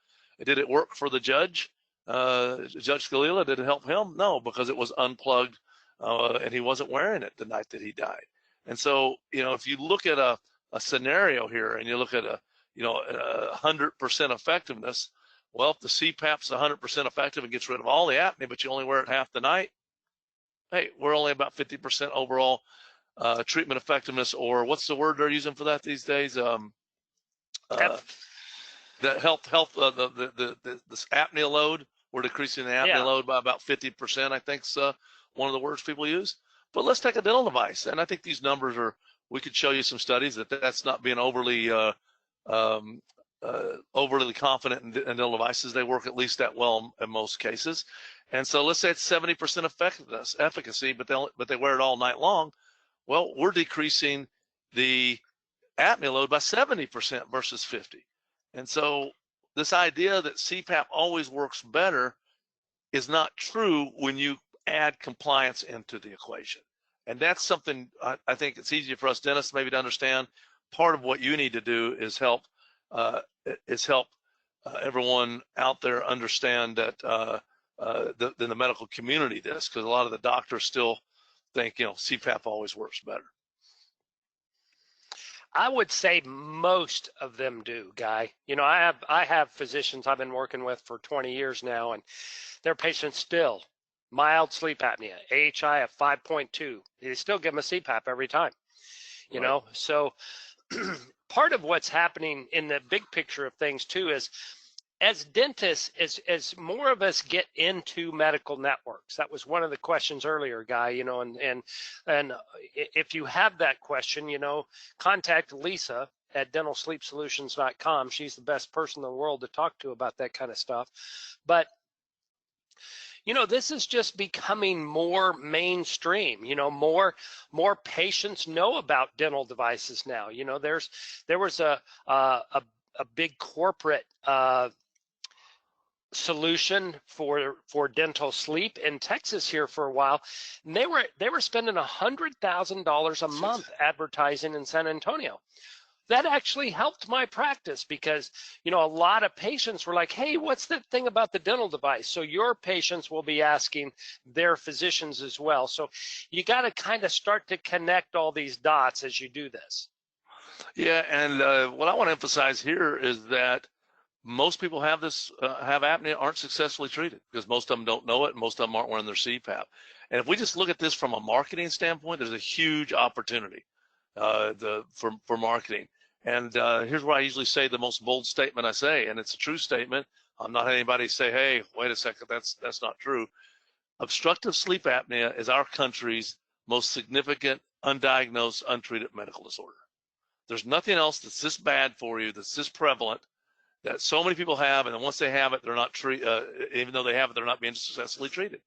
Did it work for the judge? Judge Scalia, did it help him? No, because it was unplugged and he wasn't wearing it the night that he died. And so, you know, if you look at a scenario here and you look at 100% effectiveness, well, if the CPAP's 100% effective and gets rid of all the apnea, but you only wear it half the night, hey, we're only about 50% overall treatment effectiveness, or what's the word they're using for that these days? The this apnea load, we're decreasing the apnea load by about 50%, I think's one of the words people use. But let's take a dental device, and I think these numbers are, we could show you some studies that that's not being overly overly confident in dental devices. They work at least that well in most cases. And so let's say it's 70% efficacy, but they wear it all night long. Well, we're decreasing the apnea load by 70% versus 50. And so this idea that CPAP always works better is not true when you add compliance into the equation. And that's something I think it's easier for us dentists maybe to understand. Part of what you need to do is help everyone out there understand that the medical community this, because a lot of the doctors still think, you know, CPAP always works better. I would say most of them do, Guy. You know, I have physicians I've been working with for 20 years now, and their patients still mild sleep apnea, AHI of 5.2. They still give them a CPAP every time. You know, so part of what's happening in the big picture of things too is, as dentists, as more of us get into medical networks, that was one of the questions earlier, Guy, you know, and if you have that question, you know, contact Lisa at dentalsleepsolutions.com. She's the best person in the world to talk to about that kind of stuff. But you know, this is just becoming more mainstream. You know, more patients know about dental devices now. You know, there was a big corporate solution for dental sleep in Texas here for a while, and they were spending $100,000 a month advertising in San Antonio. That actually helped my practice because, you know, a lot of patients were like, hey, what's that thing about the dental device? So your patients will be asking their physicians as well. So you got to kind of start to connect all these dots as you do this. Yeah, and what I want to emphasize here is that most people have this, have apnea, aren't successfully treated because most of them don't know it and most of them aren't wearing their CPAP. And if we just look at this from a marketing standpoint, there's a huge opportunity for marketing. And here's where I usually say the most bold statement I say, and it's a true statement. I'm not having anybody say, hey, wait a second, that's not true. Obstructive sleep apnea is our country's most significant undiagnosed, untreated medical disorder. There's nothing else that's this bad for you, that's this prevalent, that so many people have, and then once they have it, they're not even though they have it, they're not being successfully treated.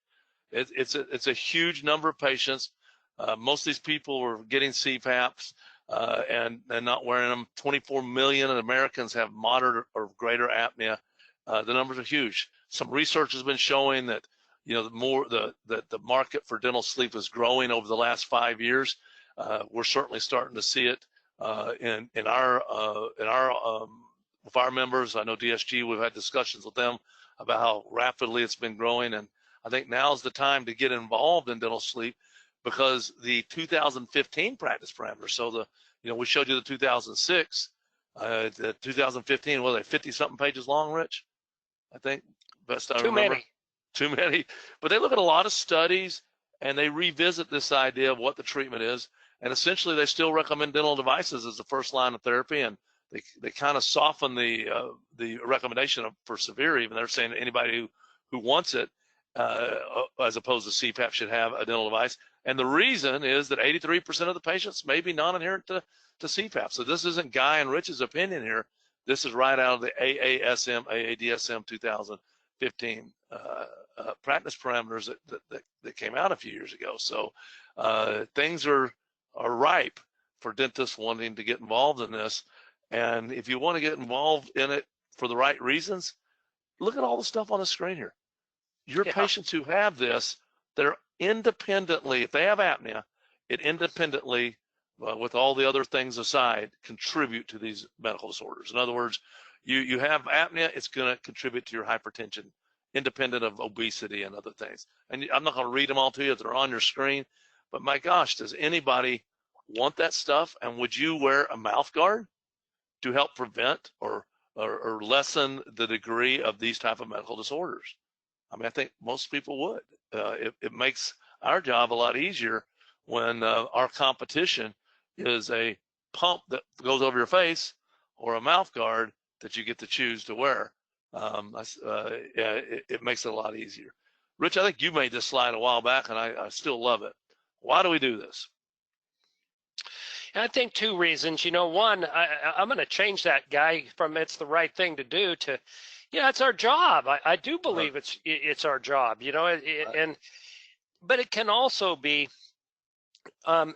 It's a huge number of patients. Most of these people are getting CPAPs and not wearing them. 24 million Americans have moderate or greater apnea. The numbers are huge. Some research has been showing that, you know, the market for dental sleep is growing over the last 5 years. We're certainly starting to see it in our with our members. I know DSG, we've had discussions with them about how rapidly it's been growing, and I think now's the time to get involved in dental sleep because the 2015 practice parameters. So we showed you the 2006, the 2015. What are they, 50-something pages long, Rich? I think best I remember. Too many. But they look at a lot of studies and they revisit this idea of what the treatment is, and essentially they still recommend dental devices as the first line of therapy, and they kind of soften the recommendation for severe. Even they're saying anybody who wants it, as opposed to CPAP, should have a dental device. And the reason is that 83% of the patients may be non-adherent to CPAP. So this isn't Guy and Rich's opinion here. This is right out of the AADSM 2015 practice parameters that came out a few years ago. So things are ripe for dentists wanting to get involved in this. And if you want to get involved in it for the right reasons, look at all the stuff on the screen here. Your patients who have this, they're independently, if they have apnea, it independently, with all the other things aside, contribute to these medical disorders. In other words, you have apnea, it's going to contribute to your hypertension, independent of obesity and other things. And I'm not going to read them all to you. They're on your screen. But my gosh, does anybody want that stuff? And would you wear a mouth guard to help prevent or lessen the degree of these type of medical disorders? I mean, I think most people would. It makes our job a lot easier when our competition is a pump that goes over your face or a mouth guard that you get to choose to wear. It makes it a lot easier. Rich, I think you made this slide a while back, and I still love it. Why do we do this? I think two reasons. One, I'm going to change that, Guy, from it's the right thing to do to, it's our job. I do believe it's our job, but it can also be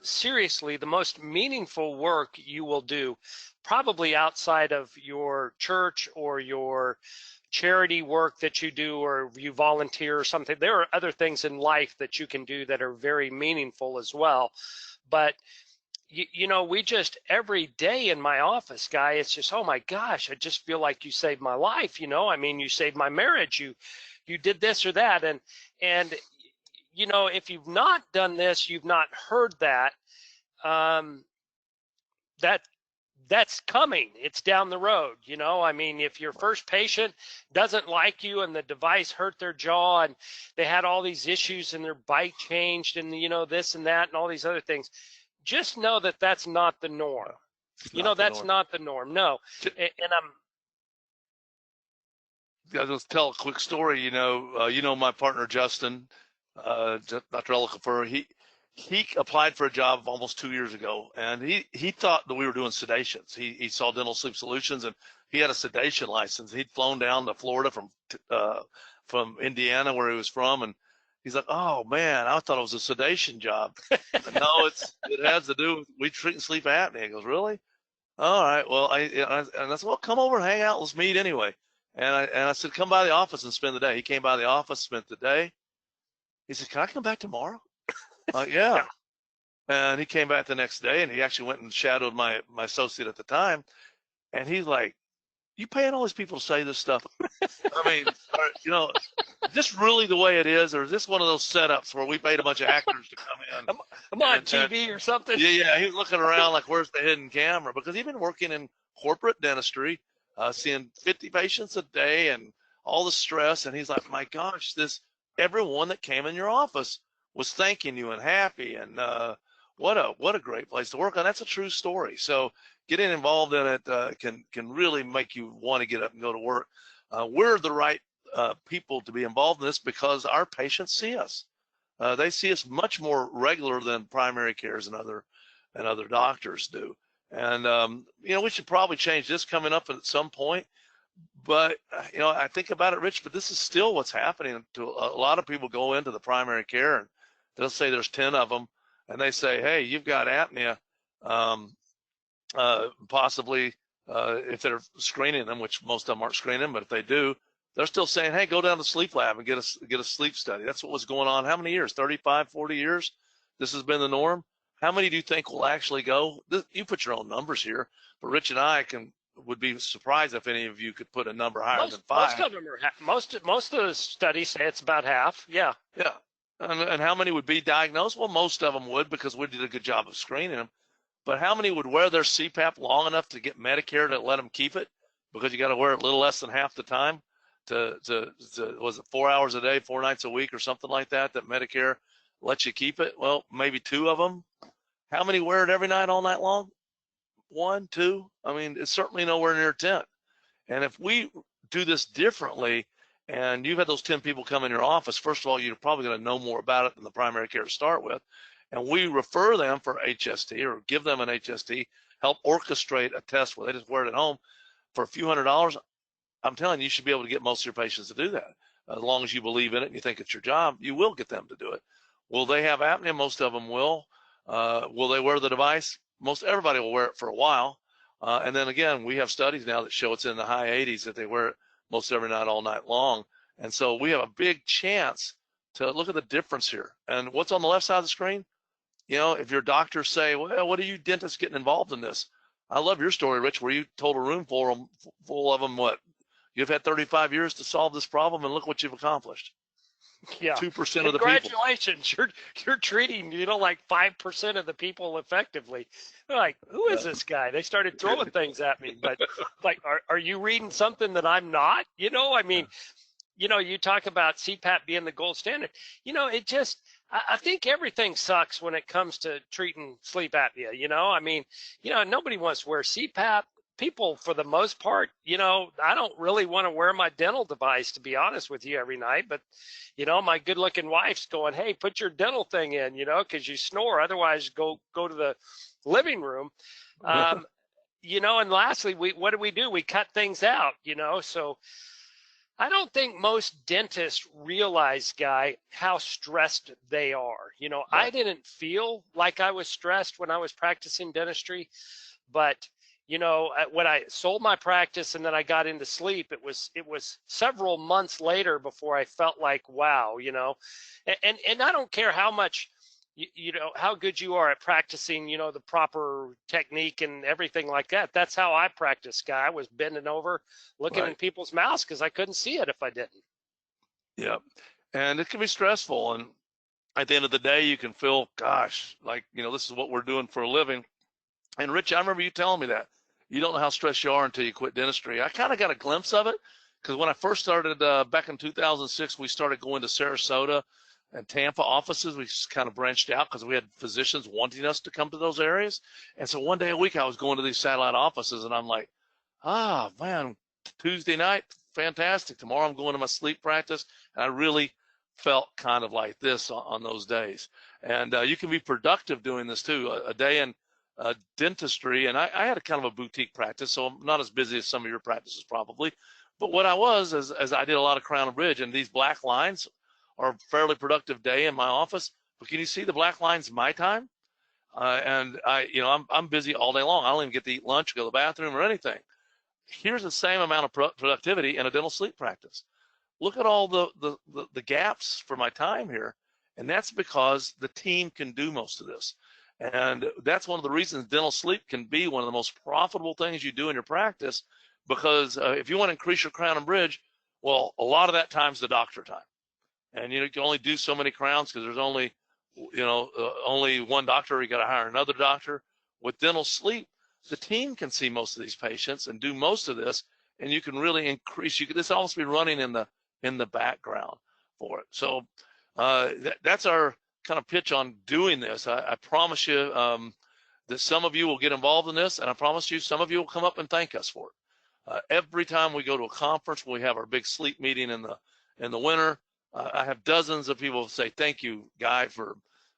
seriously the most meaningful work you will do, probably outside of your church or your charity work that you do, or you volunteer or something. There are other things in life that you can do that are very meaningful as well. But we just, every day in my office, Guy, it's just, oh my gosh, I just feel like you saved my life. You saved my marriage. You did this or that. And if you've not done this, you've not heard that, that's coming. It's down the road. If your first patient doesn't like you and the device hurt their jaw and they had all these issues and their bite changed and, this and that and all these other things, just know that that's not the norm. That's not the norm. No. And I'll just tell a quick story. My partner, Justin, Dr. Elicafer, he applied for a job almost 2 years ago, and he thought that we were doing sedations. He saw Dental Sleep Solutions, and he had a sedation license. He'd flown down to Florida from Indiana, where he was from, and he's like, "Oh man, I thought it was a sedation job." No, it has to do with we treating sleep apnea. He goes, "Really? All right. Well, I said, well, come over and hang out. Let's meet anyway." And I said, "Come by the office and spend the day." He came by the office, spent the day. He said, "Can I come back tomorrow?" Yeah. And he came back the next day, and he actually went and shadowed my associate at the time. And he's like, "You paying all these people to say this stuff?" I mean, is this really the way it is, or is this one of those setups where we paid a bunch of actors to come in? I'm on TV or something. Yeah, he was looking around like, where's the hidden camera? Because he'd been working in corporate dentistry, seeing 50 patients a day and all the stress, and he's like, my gosh, everyone that came in your office was thanking you and happy, and what a great place to work. And that's a true story. So getting involved in it can really make you want to get up and go to work. We're the right people to be involved in this because our patients see us. They see us much more regular than primary cares and other doctors do. And we should probably change this coming up at some point. But I think about it, Rich. But this is still what's happening. To a lot of people go into the primary care and they'll say there's 10 of them, and they say, "Hey, you've got apnea." Possibly if they're screening them, which most of them aren't screening, but if they do, they're still saying, "Hey, go down to sleep lab and get a sleep study." That's what was going on. How many years? 35, 40 years? This has been the norm. How many do you think will actually go? You put your own numbers here, but Rich and I would be surprised if any of you could put a number higher than 5. Most of them are most of the studies say it's about half. Yeah. Yeah. And how many would be diagnosed? Well, most of them would, because we did a good job of screening them. But how many would wear their CPAP long enough to get Medicare to let them keep it? Because you got to wear it a little less than half the time. Was it 4 hours a day, 4 nights a week, or something like that Medicare lets you keep it? Well, maybe 2 of them. How many wear it every night, all night long? 1, 2. I mean, it's certainly nowhere near 10. And if we do this differently, and you've had those 10 people come in your office, first of all, you're probably going to know more about it than the primary care to start with. And we refer them for HST, or give them an HST, help orchestrate a test where they just wear it at home for a few $100s. I'm telling you, you should be able to get most of your patients to do that. As long as you believe in it and you think it's your job, you will get them to do it. Will they have apnea? Most of them will. Will they wear the device? Most everybody will wear it for a while. And then again, we have studies now that show it's in the high 80s that they wear it most every night, all night long. And so we have a big chance to look at the difference here. And what's on the left side of the screen? If your doctors say, well, what are you dentists getting involved in this? I love your story, Rich, where you told a room full of them, what? You've had 35 years to solve this problem, and look what you've accomplished. Yeah. 2% of the people. Congratulations. You're treating, like 5% of the people effectively. They're like, who is this guy? They started throwing things at me. But like, are you reading something that I'm not? You talk about CPAP being the gold standard. I think everything sucks when it comes to treating sleep apnea. I mean, nobody wants to wear CPAP. People, for the most part, I don't really want to wear my dental device, to be honest with you, every night. But, my good-looking wife's going, hey, put your dental thing in, because you snore. Otherwise, go to the living room. And lastly, what do? We cut things out, So I don't think most dentists realize, Guy, how stressed they are. I didn't feel like I was stressed when I was practicing dentistry, but when I sold my practice and then I got into sleep, it was several months later before I felt like, wow, and I don't care how much, how good you are at practicing, the proper technique and everything like that. That's how I practice, Guy. I was bending over, looking in people's mouths because I couldn't see it if I didn't. Yeah. And it can be stressful. And at the end of the day, you can feel, gosh, like, this is what we're doing for a living. And Rich, I remember you telling me that. You don't know how stressed you are until you quit dentistry. I kind of got a glimpse of it because when I first started back in 2006, we started going to Sarasota and Tampa offices. We just kind of branched out because we had physicians wanting us to come to those areas. And so one day a week I was going to these satellite offices and I'm like, man, Tuesday night, fantastic. Tomorrow I'm going to my sleep practice. And I really felt kind of like this on those days. And you can be productive doing this too. A day in dentistry, and I had a kind of a boutique practice, so I'm not as busy as some of your practices probably. But what I was is I did a lot of crown and bridge, and these black lines are a fairly productive day in my office. But can you see the black lines my time? And I'm busy all day long. I don't even get to eat lunch, go to the bathroom, or anything. Here's the same amount of productivity in a dental sleep practice. Look at all the gaps for my time here, and that's because the team can do most of this. And that's one of the reasons dental sleep can be one of the most profitable things you do in your practice, because if you want to increase your crown and bridge, well, a lot of that time's the doctor time. And you can only do so many crowns because there's only, only one doctor, or you got to hire another doctor. With dental sleep, the team can see most of these patients and do most of this, and you can really increase. This almost be running in the background for it. So that's our kind of pitch on doing this. I promise you that some of you will get involved in this, and I promise you some of you will come up and thank us for it. Every time we go to a conference, we have our big sleep meeting in the winter. I have dozens of people say, thank you, Guy, for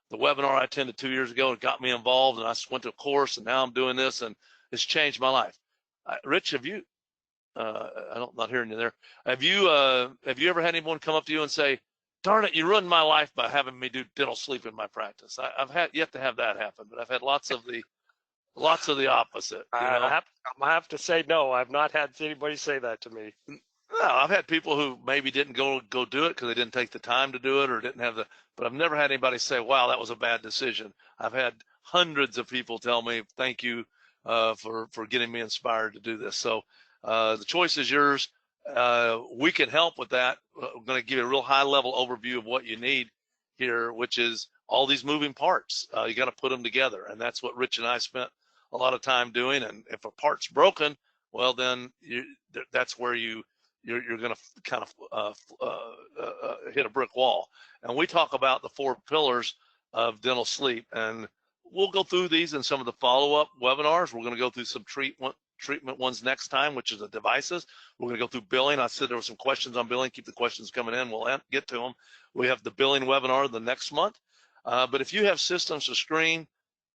the webinar I attended 2 years ago. It got me involved, and I went to a course, and now I'm doing this, and it's changed my life. Rich, have you, I'm not hearing you there. Have you ever had anyone come up to you and say, darn it, you ruined my life by having me do dental sleep in my practice? I've had yet to have that happen, but I've had lots of the opposite. I have to say no. I've not had anybody say that to me. No, I've had people who maybe didn't go do it because they didn't take the time to do it or didn't have but I've never had anybody say, wow, that was a bad decision. I've had hundreds of people tell me, thank you for getting me inspired to do this. So the choice is yours. We can help with that. I'm going to give you a real high level overview of what you need here, which is all these moving parts. You got to put them together. And that's what Rich and I spent a lot of time doing. And if a part's broken, well, then that's where you're going to kind of hit a brick wall. And we talk about the 4 pillars of dental sleep. And we'll go through these in some of the follow-up webinars. We're going to go through some treatment ones next time, which is the devices. We're going to go through billing. I said there were some questions on billing. Keep the questions coming in. We'll get to them. We have the billing webinar the next month. But if you have systems to screen,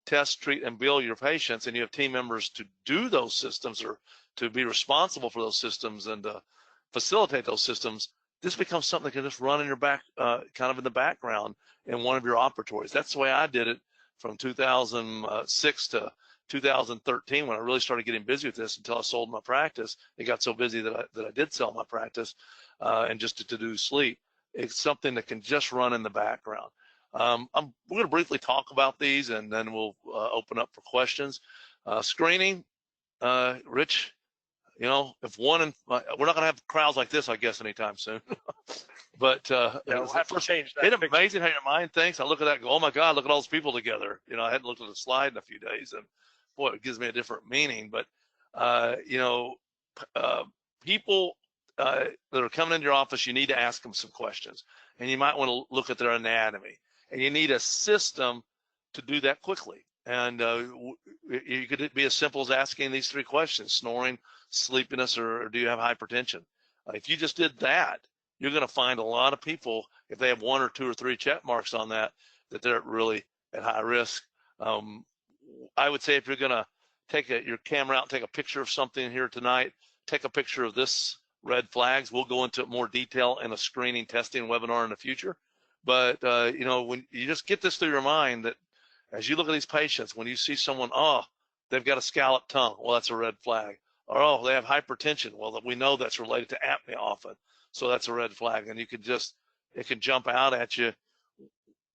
test, treat, and bill your patients, and you have team members to do those systems or to be responsible for those systems and facilitate those systems, this becomes something that can just run in your back, kind of in the background in one of your operatories. That's the way I did it from 2006 to 2013 when I really started getting busy with this until I sold my practice. It got so busy that I did sell my practice and just to do sleep. It's something that can just run in the background. We're going to briefly talk about these and then we'll open up for questions. Screening, Rich, if we're not going to have crowds like this, I guess, anytime soon. But we'll have to change that. It's amazing how your mind thinks. I look at that and go, oh my God, look at all those people together. I hadn't looked at the slide in a few days, and boy, it gives me a different meaning. But people that are coming into your office, you need to ask them some questions, and you might want to look at their anatomy. and you need a system to do that quickly. And you could be as simple as asking these 3 questions: snoring, sleepiness, or do you have hypertension? If you just did that, you're going to find a lot of people, if they have 1 or 2 or 3 check marks on that, that they're really at high risk. I would say if you're going to take your camera out and take a picture of something here tonight, take a picture of this red flags. We'll go into more detail in a screening testing webinar in the future. But, you know, when you just get this through your mind, that as you look at these patients, when you see someone, oh, they've got a scalloped tongue, well, that's a red flag. Or, oh, they have hypertension. Well, we know that's related to apnea often. So that's a red flag. And you can just, it can jump out at you.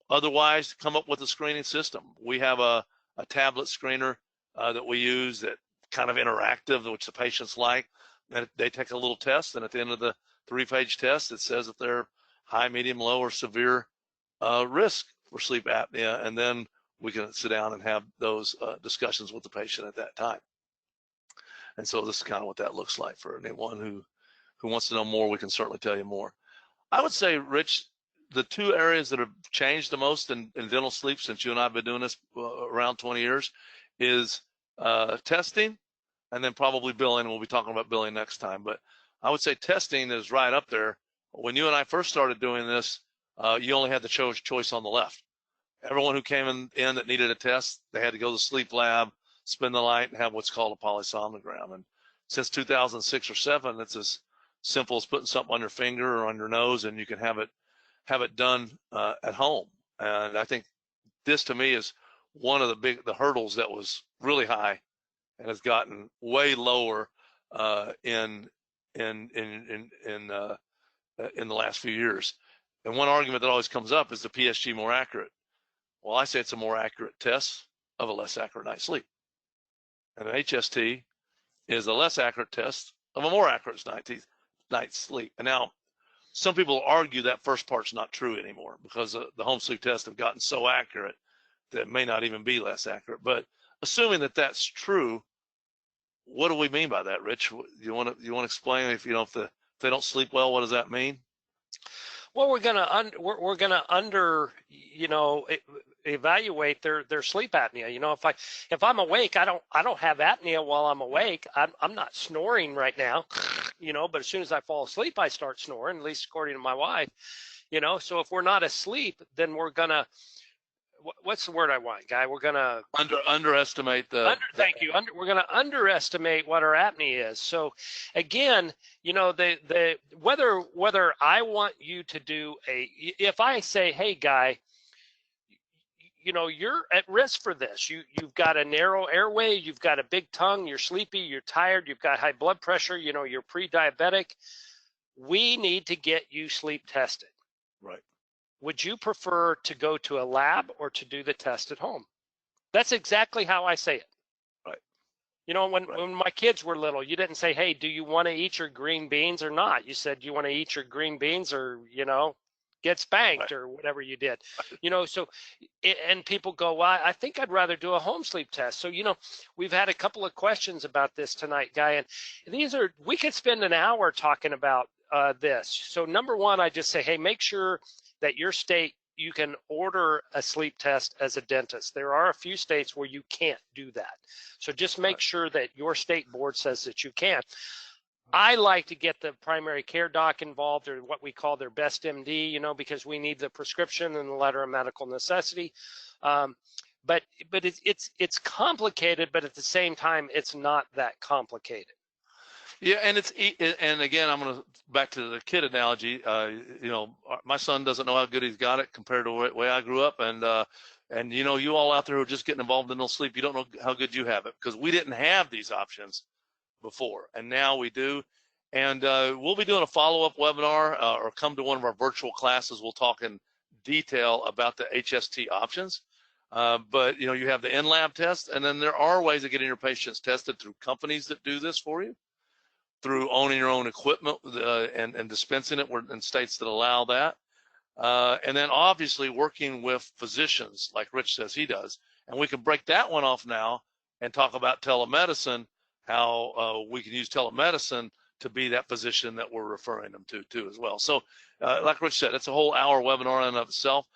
Otherwise, come up with a screening system. We have a tablet screener that we use that kind of interactive, which the patients like. And they take a little test, and at the end of the 3-page test, it says if they're high, medium, low, or severe risk for sleep apnea, and then we can sit down and have those discussions with the patient at that time. And so this is kind of what that looks like for anyone who wants to know more. We can certainly tell you more. I would say, Rich, the 2 areas that have changed the most in dental sleep since you and I have been doing this around 20 years is testing, and then probably billing. We'll be talking about billing next time. But I would say testing is right up there. When you and I first started doing this, you only had the choice on the left. Everyone who came in that needed a test, they had to go to the sleep lab, spin the light, and have what's called a polysomnogram. And since 2006 or 7, it's as simple as putting something on your finger or on your nose, and you can have it done at home. And I think this, to me, is one of the hurdles that was really high and has gotten way lower in the last few years. And one argument that always comes up is the PSG more accurate. Well, I say it's a more accurate test of a less accurate night's sleep. And an HST is a less accurate test of a more accurate night's sleep. And now, some people argue that first part's not true anymore because the home sleep tests have gotten so accurate that it may not even be less accurate. But assuming that that's true, what do we mean by that, Rich? You want to explain if they don't sleep well, what does that mean? Well, we're gonna evaluate their sleep apnea. You know, if I'm awake, I don't have apnea while I'm awake. I'm not snoring right now, you know, but as soon as I fall asleep, I start snoring, at least according to my wife, you know. So if we're not asleep, then we're gonna, what's the word I want, Guy? We're gonna underestimate the. Thank you. We're gonna underestimate what our apnea is. So, again, you know, whether I want you to do if I say, hey, Guy, you know, you're at risk for this. You've got a narrow airway, you've got a big tongue, you're sleepy, you're tired, you've got high blood pressure, you know, you're pre-diabetic. We need to get you sleep tested. Right. Would you prefer to go to a lab or to do the test at home? That's exactly how I say it. Right. You know, when my kids were little, you didn't say, hey, do you want to eat your green beans or not? You said, you want to eat your green beans or, you know, get spanked or whatever you did. You know, so, and people go, well, I think I'd rather do a home sleep test. So, you know, we've had a couple of questions about this tonight, Guy, and we could spend an hour talking about this. So number one, I just say, hey, make sure that your state, you can order a sleep test as a dentist. There are a few states where you can't do that. So just make sure that your state board says that you can. I like to get the primary care doc involved, or what we call their best MD, you know, because we need the prescription and the letter of medical necessity. But it's complicated, but at the same time, it's not that complicated. Yeah, and again, I'm going to back to the kid analogy. You know, my son doesn't know how good he's got it compared to the way I grew up, and you know, you all out there who are just getting involved in no sleep, you don't know how good you have it because we didn't have these options before, and now we do. And we'll be doing a follow-up webinar or come to one of our virtual classes. We'll talk in detail about the HST options. But you know, you have the in-lab test, and then there are ways of getting your patients tested through companies that do this for you, through owning your own equipment and dispensing it in states that allow that. And then obviously working with physicians like Rich says he does. And we can break that one off now and talk about telemedicine, how we can use telemedicine to be that physician that we're referring them to too as well. So like Rich said, it's a whole hour webinar in and of itself.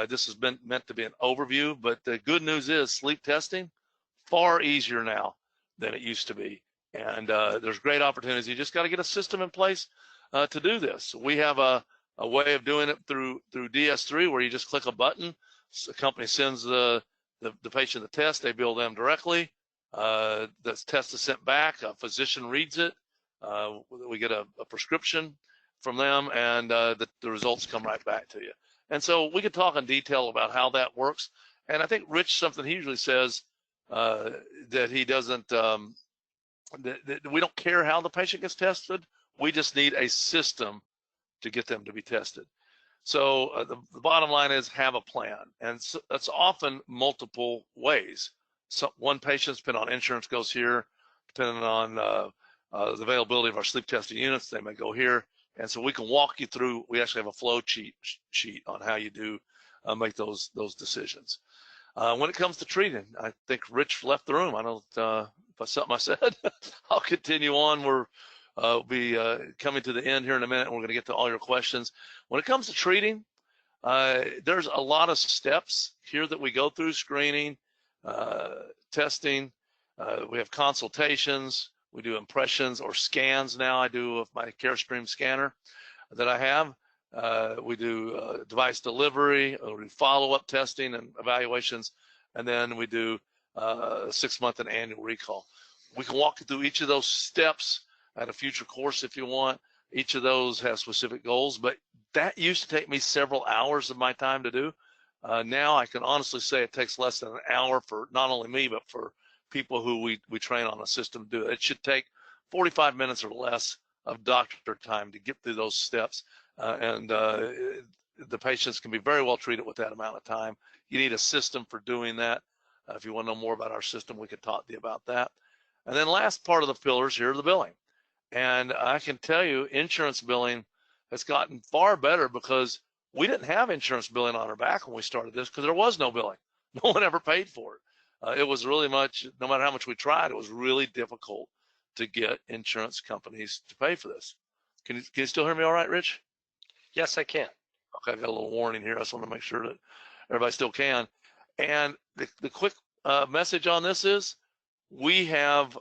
This has been meant to be an overview, but the good news is sleep testing, far easier now than it used to be. And there's great opportunities. You just got to get a system in place to do this. We have a way of doing it through DS3 where you just click a button. So the company sends the patient the test. They bill them directly. The test is sent back. A physician reads it. We get a prescription from them, and the results come right back to you. And so we could talk in detail about how that works. And I think Rich, something he usually says that he doesn't, that we don't care how the patient gets tested. We just need a system to get them to be tested. So the bottom line is have a plan. And so that's often multiple ways. So one patient's depending on insurance goes here, depending on the availability of our sleep testing units, they may go here. And so we can walk you through, we actually have a flow sheet on how you do make those decisions. When it comes to treating, I think Rich left the room. I don't, if that's something I said, I'll continue on. We'll be coming to the end here in a minute, and we're going to get to all your questions. When it comes to treating, there's a lot of steps here that we go through: screening, testing. We have consultations. We do impressions or scans now. I do with my CareStream scanner that I have. We do device delivery, we do follow-up testing and evaluations, and then we do 6-month and annual recall. We can walk you through each of those steps at a future course if you want. Each of those has specific goals, but that used to take me several hours of my time to do. Now I can honestly say it takes less than an hour for not only me, but for people who we train on a system to do it. It should take 45 minutes or less of doctor time to get through those steps. And the patients can be very well treated with that amount of time. You need a system for doing that. If you want to know more about our system, we can talk to you about that. And then last part of the pillars here are the billing. And I can tell you insurance billing has gotten far better because we didn't have insurance billing on our back when we started this because there was no billing. No one ever paid for it. It was really much, no matter how much we tried, it was really difficult to get insurance companies to pay for this. Can you still hear me all right, Rich? Yes, I can. Okay, I got a little warning here. I just want to make sure that everybody still can. And the quick message on this is we have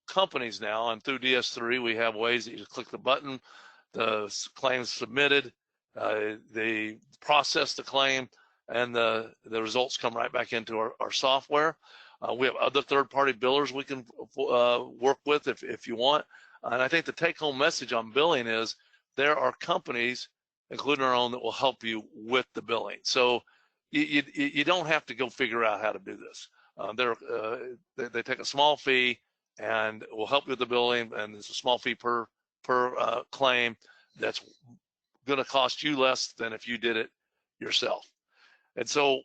companies now, and through DS3, we have ways that you just click the button, the claim's submitted, they process the claim, and the results come right back into our software. We have other third-party builders we can work with if you want. And I think the take-home message on billing is there are companies, including our own, that will help you with the billing. So you don't have to go figure out how to do this. They take a small fee and will help you with the billing, and it's a small fee per claim that's going to cost you less than if you did it yourself. And so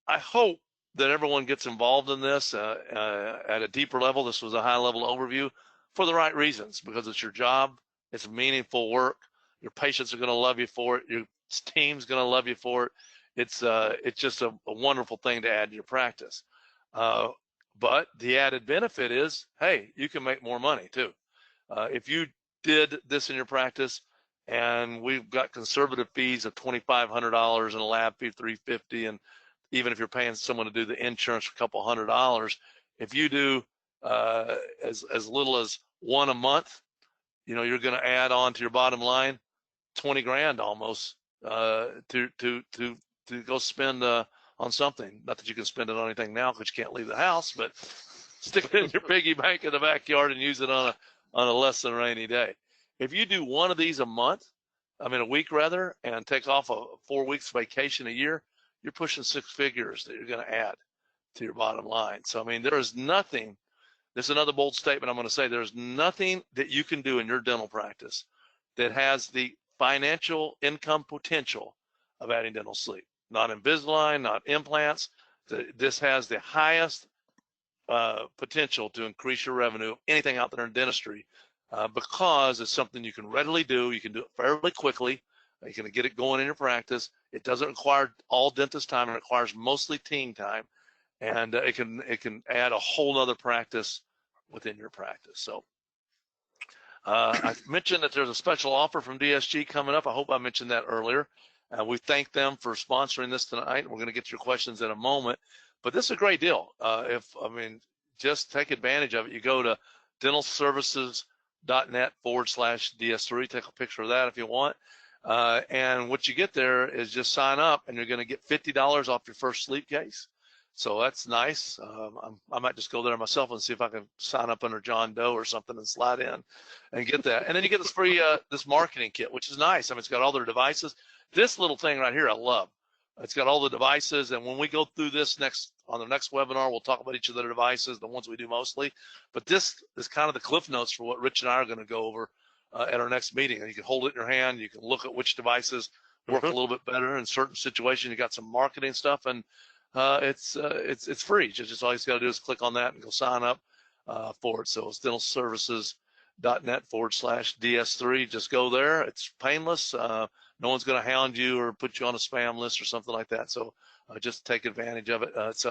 I hope that everyone gets involved in this at a deeper level. This was a high-level overview for the right reasons, because it's your job, it's meaningful work, your patients are going to love you for it, your team's going to love you for it. It's just a wonderful thing to add to your practice. But the added benefit is, hey, you can make more money too. If you did this in your practice, and we've got conservative fees of $2,500 and a lab fee of $350, and even if you're paying someone to do the insurance for a couple $100, if you do as little as one a month, you know, you're going to add on to your bottom line 20 grand almost to go spend on something. Not that you can spend it on anything now because you can't leave the house, but stick it in your piggy bank in the backyard and use it on a less than rainy day. If you do one of these a week rather, and take off a 4 weeks vacation a year, you're pushing 6 figures that you're going to add to your bottom line. So, I mean, there is nothing, this is another bold statement I'm going to say, there's nothing that you can do in your dental practice that has the financial income potential of adding dental sleep. Not Invisalign, not implants. This has the highest potential to increase your revenue of anything out there in dentistry because it's something you can readily do. You can do it fairly quickly. You can get it going in your practice. It doesn't require all dentist time. It requires mostly team time, and it can add a whole nother practice within your practice. So I mentioned that there's a special offer from DSG coming up. I hope I mentioned that earlier. We thank them for sponsoring this tonight. We're going to get to your questions in a moment, but this is a great deal. Just take advantage of it. You go to dentalservices.net/DS3. Take a picture of that if you want. And what you get there is just sign up, and you're going to get $50 off your first sleep case. So that's nice. I might just go there myself and see if I can sign up under John Doe or something and slide in and get that. And then you get this free this marketing kit, which is nice. I mean, it's got all their devices. This little thing right here, I love. It's got all the devices. And when we go through this on the next webinar, we'll talk about each of the devices, the ones we do mostly. But this is kind of the cliff notes for what Rich and I are going to go over at our next meeting. And you can hold it in your hand. You can look at which devices work a little bit better in certain situations. You got some marketing stuff, and it's free. Just all you got to do is click on that and go sign up for it. So it's dentalservices.net/DS3. Just go there. It's painless. No one's going to hound you or put you on a spam list or something like that. So just take advantage of it. It's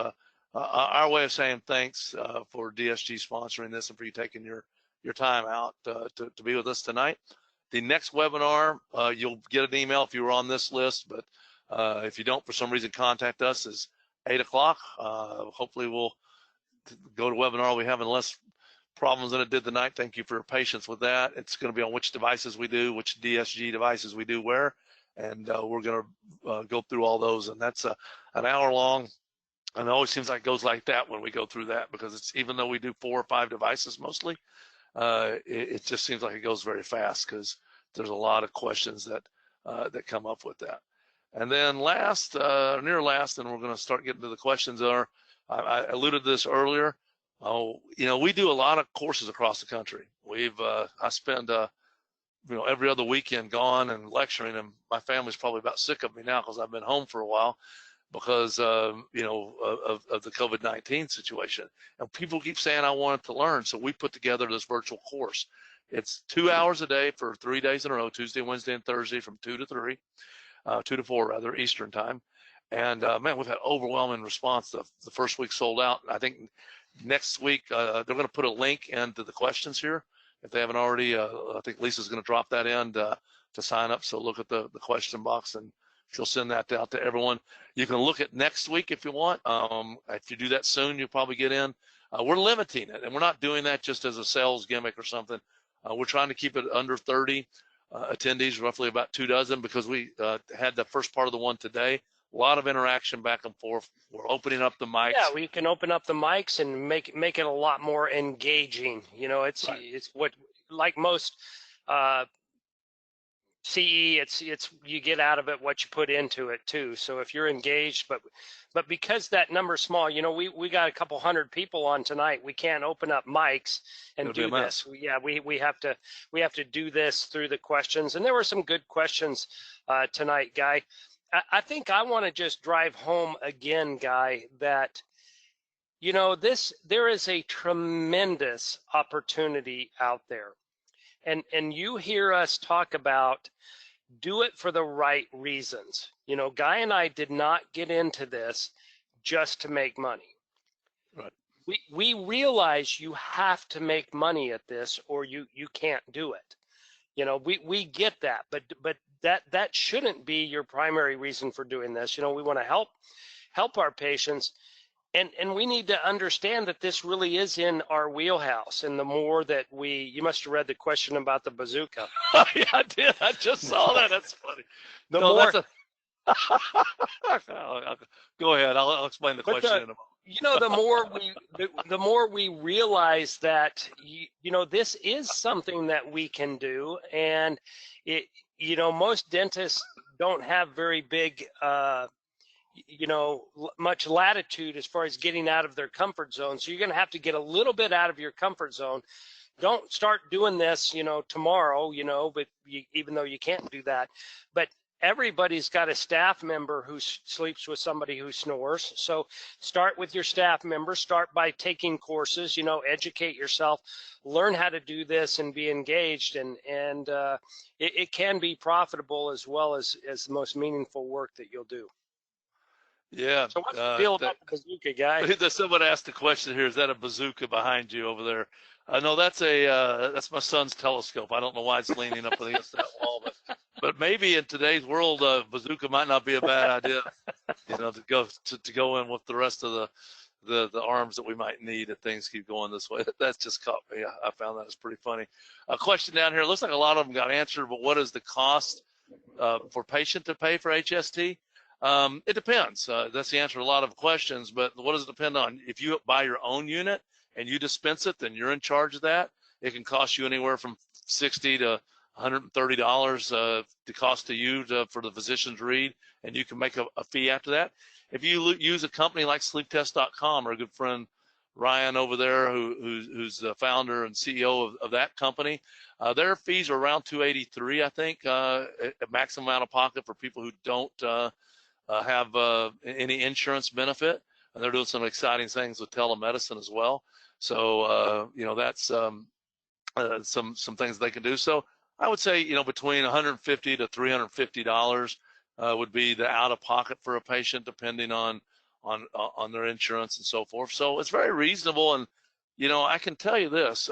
our way of saying thanks for DSG sponsoring this and for you taking your time out to be with us tonight. The next webinar, you'll get an email if you were on this list, but if you don't, for some reason, contact us, is 8 o'clock. Hopefully we'll go to webinar. We're having less problems than it did tonight. Thank you for your patience with that. It's going to be on which devices we do, which DSG devices we do where, and we're going to go through all those, and that's an hour long, and it always seems like it goes like that when we go through that, because it's, even though we do 4 or 5 devices mostly, it just seems like it goes very fast because there's a lot of questions that come up with that. And then last, near last, and we're going to start getting to the questions, I alluded to this earlier. We do a lot of courses across the country. I spend every other weekend gone and lecturing, and my family's probably about sick of me now because I've been home for a while because of the COVID-19 situation. And people keep saying I wanted to learn, so we put together this virtual course. It's 2 hours a day for 3 days in a row, Tuesday, Wednesday, and Thursday from 2 to 4 rather, Eastern time. And man, we've had overwhelming response. The first week sold out. I think next week they're going to put a link into the questions here if they haven't already. I think Lisa's going to drop that in to sign up. So look at the question box, and she'll send that out to everyone. You can look at next week if you want. If you do that soon, you'll probably get in. We're limiting it, and we're not doing that just as a sales gimmick or something. We're trying to keep it under 30 attendees, roughly about 2 dozen, because we had the first part of the one today. A lot of interaction back and forth. We're opening up the mics. Yeah, we can open up the mics and make it a lot more engaging. It's Right. It's what, like most CE, it's you get out of it what you put into it too. So if you're engaged, but because that number's small, we got a couple hundred people on tonight. We can't open up mics and do this. We have to do this through the questions. And there were some good questions tonight, Guy. I think I want to just drive home again, Guy, that there is a tremendous opportunity out there. And you hear us talk about do it for the right reasons. Guy and I did not get into this just to make money. Right. We realize you have to make money at this or you can't do it. We get that, but that shouldn't be your primary reason for doing this. We want to help our patients. And we need to understand that this really is in our wheelhouse. And the more that you must have read the question about the bazooka. Yeah, I did. I just saw that. That's funny. Go ahead. I'll explain the question in a moment. The more we realize that, this is something that we can do. And most dentists don't have very big, much latitude as far as getting out of their comfort zone. So you're going to have to get a little bit out of your comfort zone. Don't start doing this, tomorrow, but even though you can't do that, but everybody's got a staff member who sleeps with somebody who snores. So start with your staff member, start by taking courses, educate yourself, learn how to do this and be engaged. And it can be profitable as well as the most meaningful work that you'll do. Yeah. So what's the deal about the bazooka, Guy? Someone asked the question here, is that a bazooka behind you over there? No, that's my son's telescope. I don't know why it's leaning up against that wall, but maybe in today's world, bazooka might not be a bad idea, to go in with the rest of the arms that we might need if things keep going this way. That's just caught me. I found that is pretty funny. A question down here. It looks like a lot of them got answered, but what is the cost for patient to pay for HST? It depends. That's the answer to a lot of questions, but what does it depend on? If you buy your own unit and you dispense it, then you're in charge of that. It can cost you anywhere from $60 to $130 to cost to you for the physician's read, and you can make a fee after that. If you use a company like sleeptest.com, or a good friend Ryan over there, who's the founder and CEO of that company, their fees are around $283, I think, a maximum out of pocket for people who don't have any insurance benefit, and they're doing some exciting things with telemedicine as well. So that's some things they can do. So I would say between $150 to $350 would be the out of pocket for a patient, depending on their insurance and so forth. So it's very reasonable. And I can tell you this.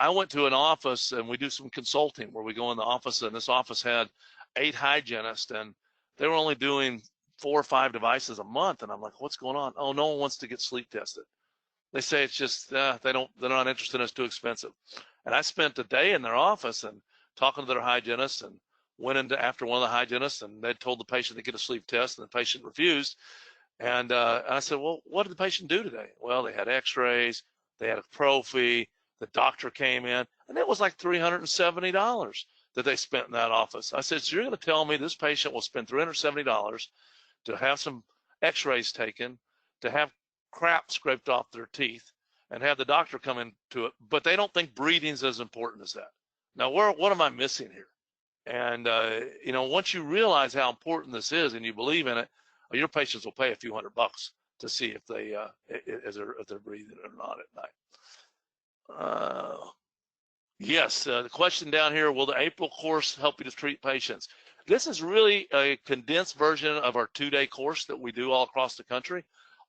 I went to an office and we do some consulting where we go in the office, and this office had 8 hygienists, and they were only doing 4 or 5 devices a month. And I'm like, what's going on? Oh, no one wants to get sleep tested. They say it's just they're not interested, it's too expensive. And I spent a day in their office and talking to their hygienist, and went into after one of the hygienists, and they told the patient to get a sleep test, and the patient refused. And I said, well, what did the patient do today? Well, they had x-rays, they had a prophy, the doctor came in, and it was like $370 that they spent in that office. I said, so you're going to tell me this patient will spend $370 to have some x-rays taken, to have crap scraped off their teeth, and have the doctor come into it, but they don't think breathing is as important as that. Now, what am I missing here? And once you realize how important this is and you believe in it, your patients will pay a few $100 to see if they're breathing or not at night. Yes, the question down here: will the April course help you to treat patients? This is really a condensed version of our 2-day course that we do all across the country.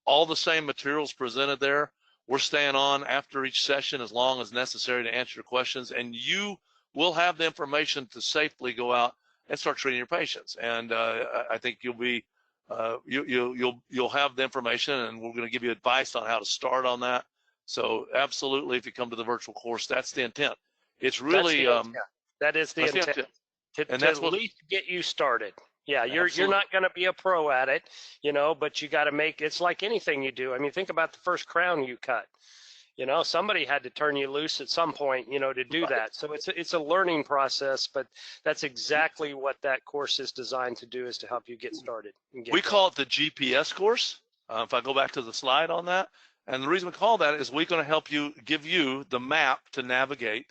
All the same materials presented there. We're staying on after each session as long as necessary to answer your questions, and you will have the information to safely go out and start treating your patients. And I think you'll have the information, and we're going to give you advice on how to start on that. So absolutely, if you come to the virtual course, that's the intent. It's really that is the intent. To at least get you started. Yeah, you're not going to be a pro at it, but you got to make. It's like anything you do. I mean, think about the first crown you cut. Somebody had to turn you loose at some point, to do that. So it's a learning process, but that's exactly what that course is designed to do, is to help you get started. We call it the GPS course. If I go back to the slide on that, and the reason we call that is we're going to help you, give you the map to navigate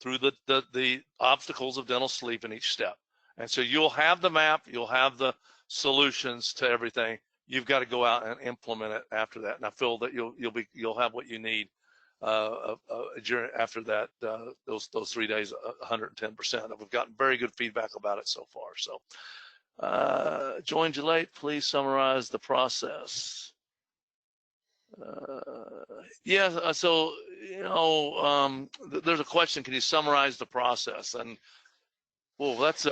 through the obstacles of dental sleep in each step. And so you'll have the map, you'll have the solutions to everything. You've got to go out and implement it after that. And I feel that you'll have what you need after that. Those 3 days, 110%. And we've gotten very good feedback about it so far. So, joined you late. Please summarize the process. Yeah. So there's a question. Can you summarize the process? And well, that's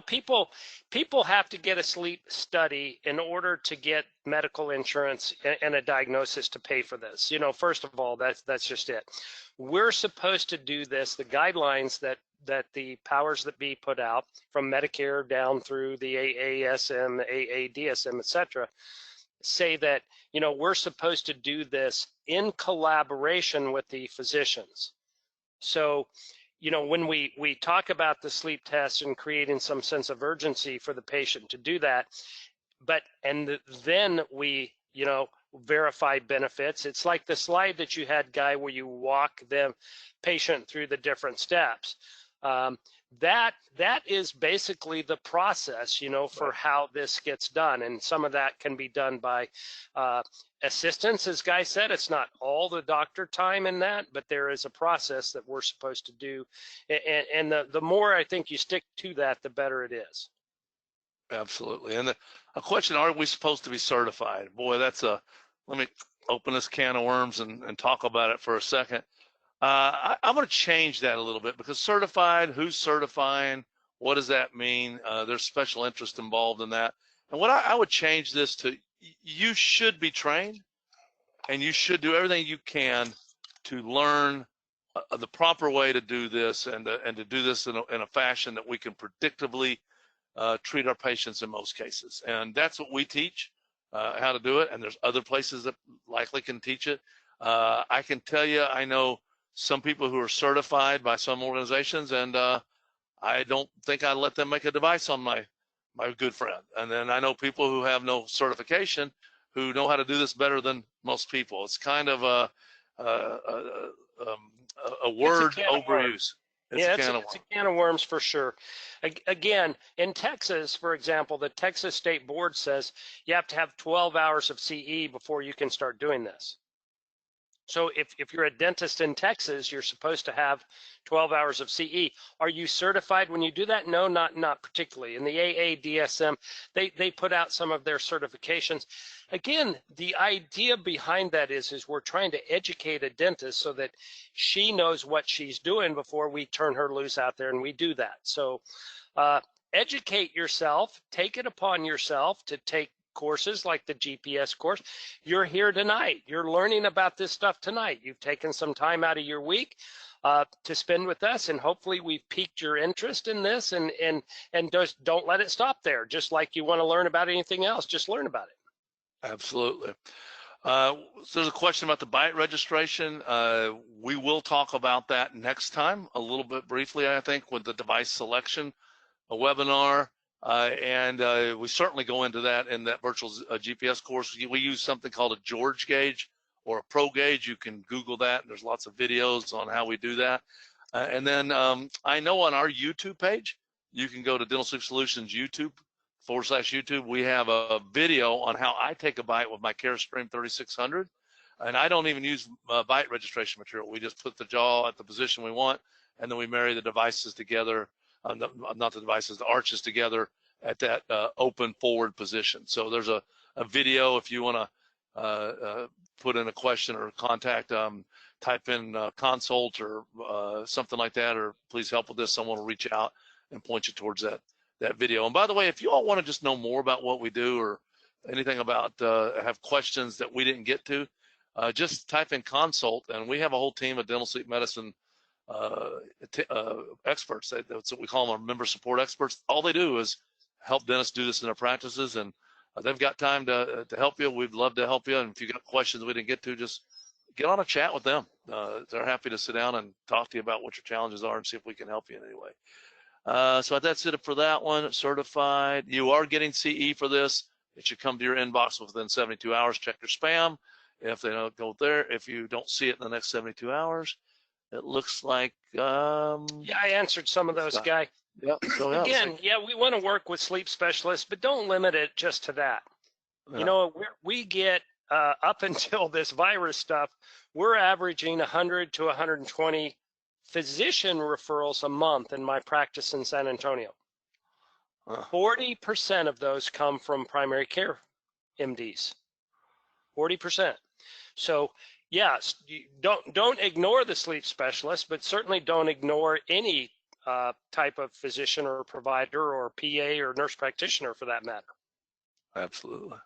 people have to get a sleep study in order to get medical insurance and a diagnosis to pay for this. First of all, that's just it. We're supposed to do this. The guidelines that the powers that be put out, from Medicare down through the AASM, AADSM, etc., say that we're supposed to do this in collaboration with the physicians. So when we talk about the sleep test and creating some sense of urgency for the patient to do that, then we, verify benefits. It's like the slide that you had, Guy, where you walk the patient through the different steps. That is basically the process, for how this gets done. And some of that can be done by assistance, as Guy said. It's not all the doctor time in that, but there is a process that we're supposed to do. And the more I think you stick to that, the better it is. Absolutely. And a question: are we supposed to be certified? Boy, let me open this can of worms and talk about it for a second. I'm going to change that a little bit because certified, who's certifying? What does that mean? There's special interest involved in that. And what I would change this to, you should be trained and you should do everything you can to learn the proper way to do this and to do this in a fashion that we can predictably treat our patients in most cases. And that's what we teach, how to do it. And there's other places that likely can teach it. I can tell you, I know some people who are certified by some organizations, and I don't think I'd let them make a device on my good friend. And then I know people who have no certification who know how to do this better than most people. It's kind of a word overuse. It's a can of worms for sure. Again, in Texas, for example, the Texas State Board says you have to have 12 hours of CE before you can start doing this. So if you're a dentist in Texas, you're supposed to have 12 hours of CE. Are you certified when you do that? No, not particularly. In the AADSM, they put out some of their certifications. Again, the idea behind that is we're trying to educate a dentist so that she knows what she's doing before we turn her loose out there, and we do that. So educate yourself, take it upon yourself to take courses like the GPS course. You're here tonight. You're learning about this stuff tonight. You've taken some time out of your week to spend with us, and hopefully we've piqued your interest in this, and just don't let it stop there. Just like you want to learn about anything else, just learn about it. Absolutely. So there's a question about the bite registration. We will talk about that next time a little bit briefly, I think, with the device selection, a webinar. We certainly go into that in that virtual GPS course. We use something called a George gauge or a Pro gauge. You can Google that, and there's lots of videos on how we do that. And then I know on our YouTube page, you can go to Dental Sleep Solutions YouTube/YouTube. We have a video on how I take a bite with my CareStream 3600. And I don't even use bite registration material. We just put the jaw at the position we want, and then we marry the devices together. Not the devices, the arches together at that open forward position. So there's a video if you want to put in a question or contact, type in consult or something like that, or please help with this. Someone will reach out and point you towards that video. And by the way, if you all want to just know more about what we do or anything about have questions that we didn't get to, just type in consult, and we have a whole team of dental sleep medicine experts. That's what we call them, our member support experts. All they do is help dentists do this in their practices, and they've got time to help you. We'd love to help you, and if you got questions we didn't get to, just get on a chat with them. They're happy to sit down and talk to you about what your challenges are and see if we can help you in any way. So that's it for that one. Certified. You are getting CE for this. It should come to your inbox within 72 hours. Check your spam if they don't go there. If you don't see it in the next 72 hours, it looks like yeah, I answered some of those, Guy. Yeah. So yeah, again, yeah, we want to work with sleep specialists, but don't limit it just to that. Yeah. You know, we get up until this virus stuff, we're averaging 100 to 120 physician referrals a month in my practice in San Antonio. 40% of those come from primary care MDs. 40%. So yes, don't ignore the sleep specialist, but certainly don't ignore any type of physician or provider or PA or nurse practitioner for that matter. Absolutely.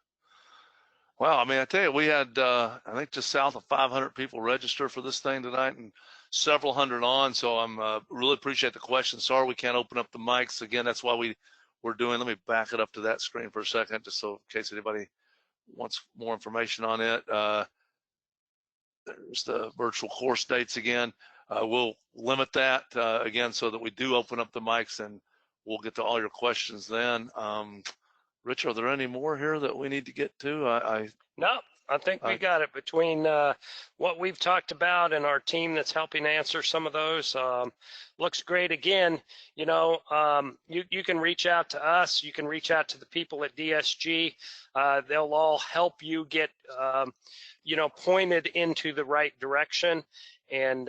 Well, I mean, I tell you, we had, I think just south of 500 people register for this thing tonight and several hundred on. So I'm really appreciate the question. Sorry we can't open up the mics. Again, that's why we're doing, let me back it up to that screen for a second, just so in case anybody wants more information on it. There's the virtual course dates again. We'll limit that again so that we do open up the mics, and we'll get to all your questions then. Rich, are there any more here that we need to get to? No, I think we got it between what we've talked about and our team that's helping answer some of those. Looks great. Again, you know, you can reach out to us. You can reach out to the people at DSG. They'll all help you get, you know, pointed into the right direction. And,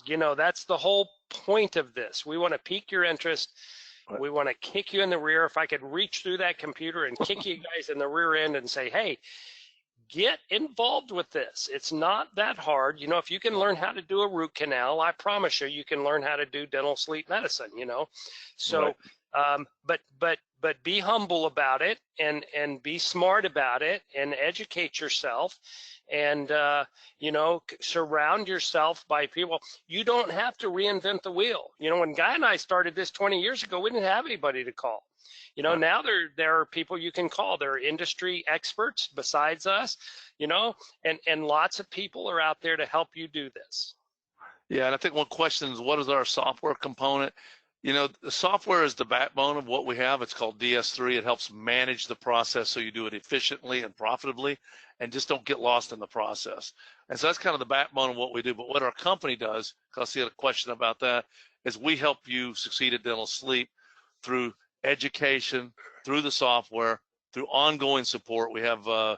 you know, that's the whole point of this. We want to pique your interest. We want to kick you in the rear. If I could reach through that computer and kick you guys in the rear end and say, hey, get involved with this. It's not that hard. You know, if you can learn how to do a root canal, I promise you can learn how to do dental sleep medicine, you know. So, but be humble about it, and be smart about it, and educate yourself, and you know, surround yourself by people. You don't have to reinvent the wheel. You know, when Guy and I started this 20 years ago, we didn't have anybody to call. You know, now there are people you can call. There are industry experts besides us, you know, and lots of people are out there to help you do this. Yeah, and I think one question is, what is our software component? You know, the software is the backbone of what we have. It's called DS3. It helps manage the process so you do it efficiently and profitably, and just don't get lost in the process. And so that's kind of the backbone of what we do. But what our company does, because I see a question about that, is we help you succeed at dental sleep through education, through the software, through ongoing support. We have our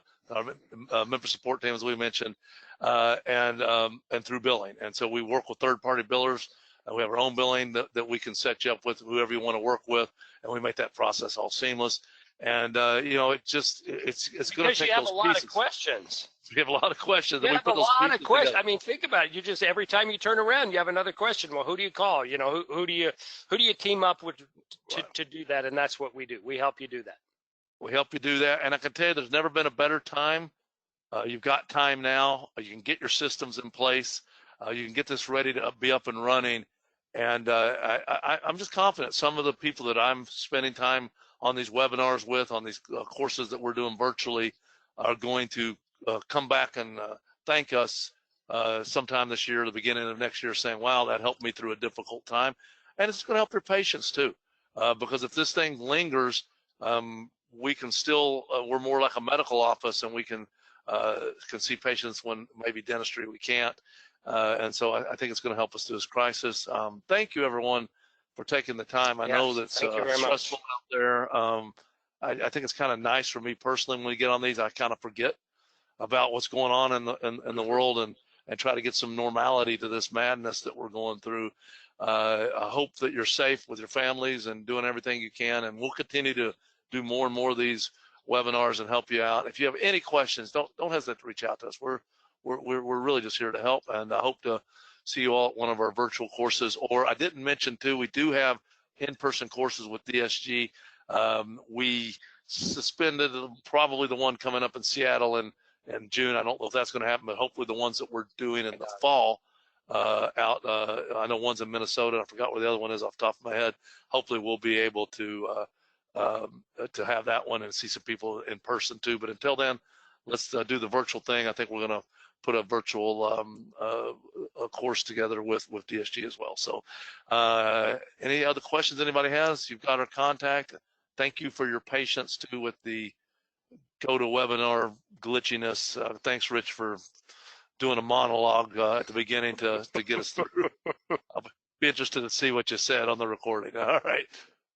member support team, as we mentioned, and through billing. And so we work with third-party builders. We have our own billing that we can set you up with whoever you want to work with, and we make that process all seamless. And you know, it's going to take those pieces. Because you have a lot of questions. You have a lot of questions. You have a lot of questions. I mean, think about it. You just, every time you turn around, you have another question. Well, who do you call? You know, who do you team up with to do that? And that's what we do. We help you do that. We help you do that. And I can tell you, there's never been a better time. You've got time now. You can get your systems in place. You can get this ready to be up and running. And I'm just confident some of the people that I'm spending time on these webinars with, on these courses that we're doing virtually, are going to come back and thank us sometime this year, the beginning of next year, saying, wow, that helped me through a difficult time. And it's going to help their patients too, because if this thing lingers, we can still, we're more like a medical office, and we can see patients when maybe dentistry we can't. And so I think it's going to help us through this crisis. Thank you, everyone, for taking the time. I know that's stressful out there. I think it's kind of nice for me personally, when we get on these, I kind of forget about what's going on in the world, and try to get some normality to this madness that we're going through. I hope that you're safe with your families and doing everything you can, and we'll continue to do more and more of these webinars and help you out. If you have any questions, don't hesitate to reach out to us. We're really just here to help, and I hope to see you all at one of our virtual courses. Or I didn't mention too, we do have in-person courses with DSG. We suspended probably the one coming up in Seattle in June. I don't know if that's going to happen, but hopefully the ones that we're doing in the fall I know one's in Minnesota. I forgot where the other one is off the top of my head. Hopefully we'll be able to have that one and see some people in person too. But until then, let's do the virtual thing. I think we're going to put a virtual a course together with DSG as well. So any other questions anybody has, you've got our contact. Thank you for your patience too with the GoToWebinar glitchiness. Thanks, Rich, for doing a monologue at the beginning to get us through. I'll be interested to see what you said on the recording. All right.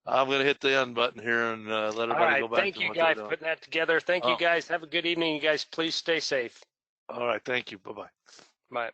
I'm going to hit the end button here and let everybody go back. Thank you, guys, for putting that together. Thank you, guys. Have a good evening. You guys, please stay safe. All right. Thank you. Bye-bye. Bye.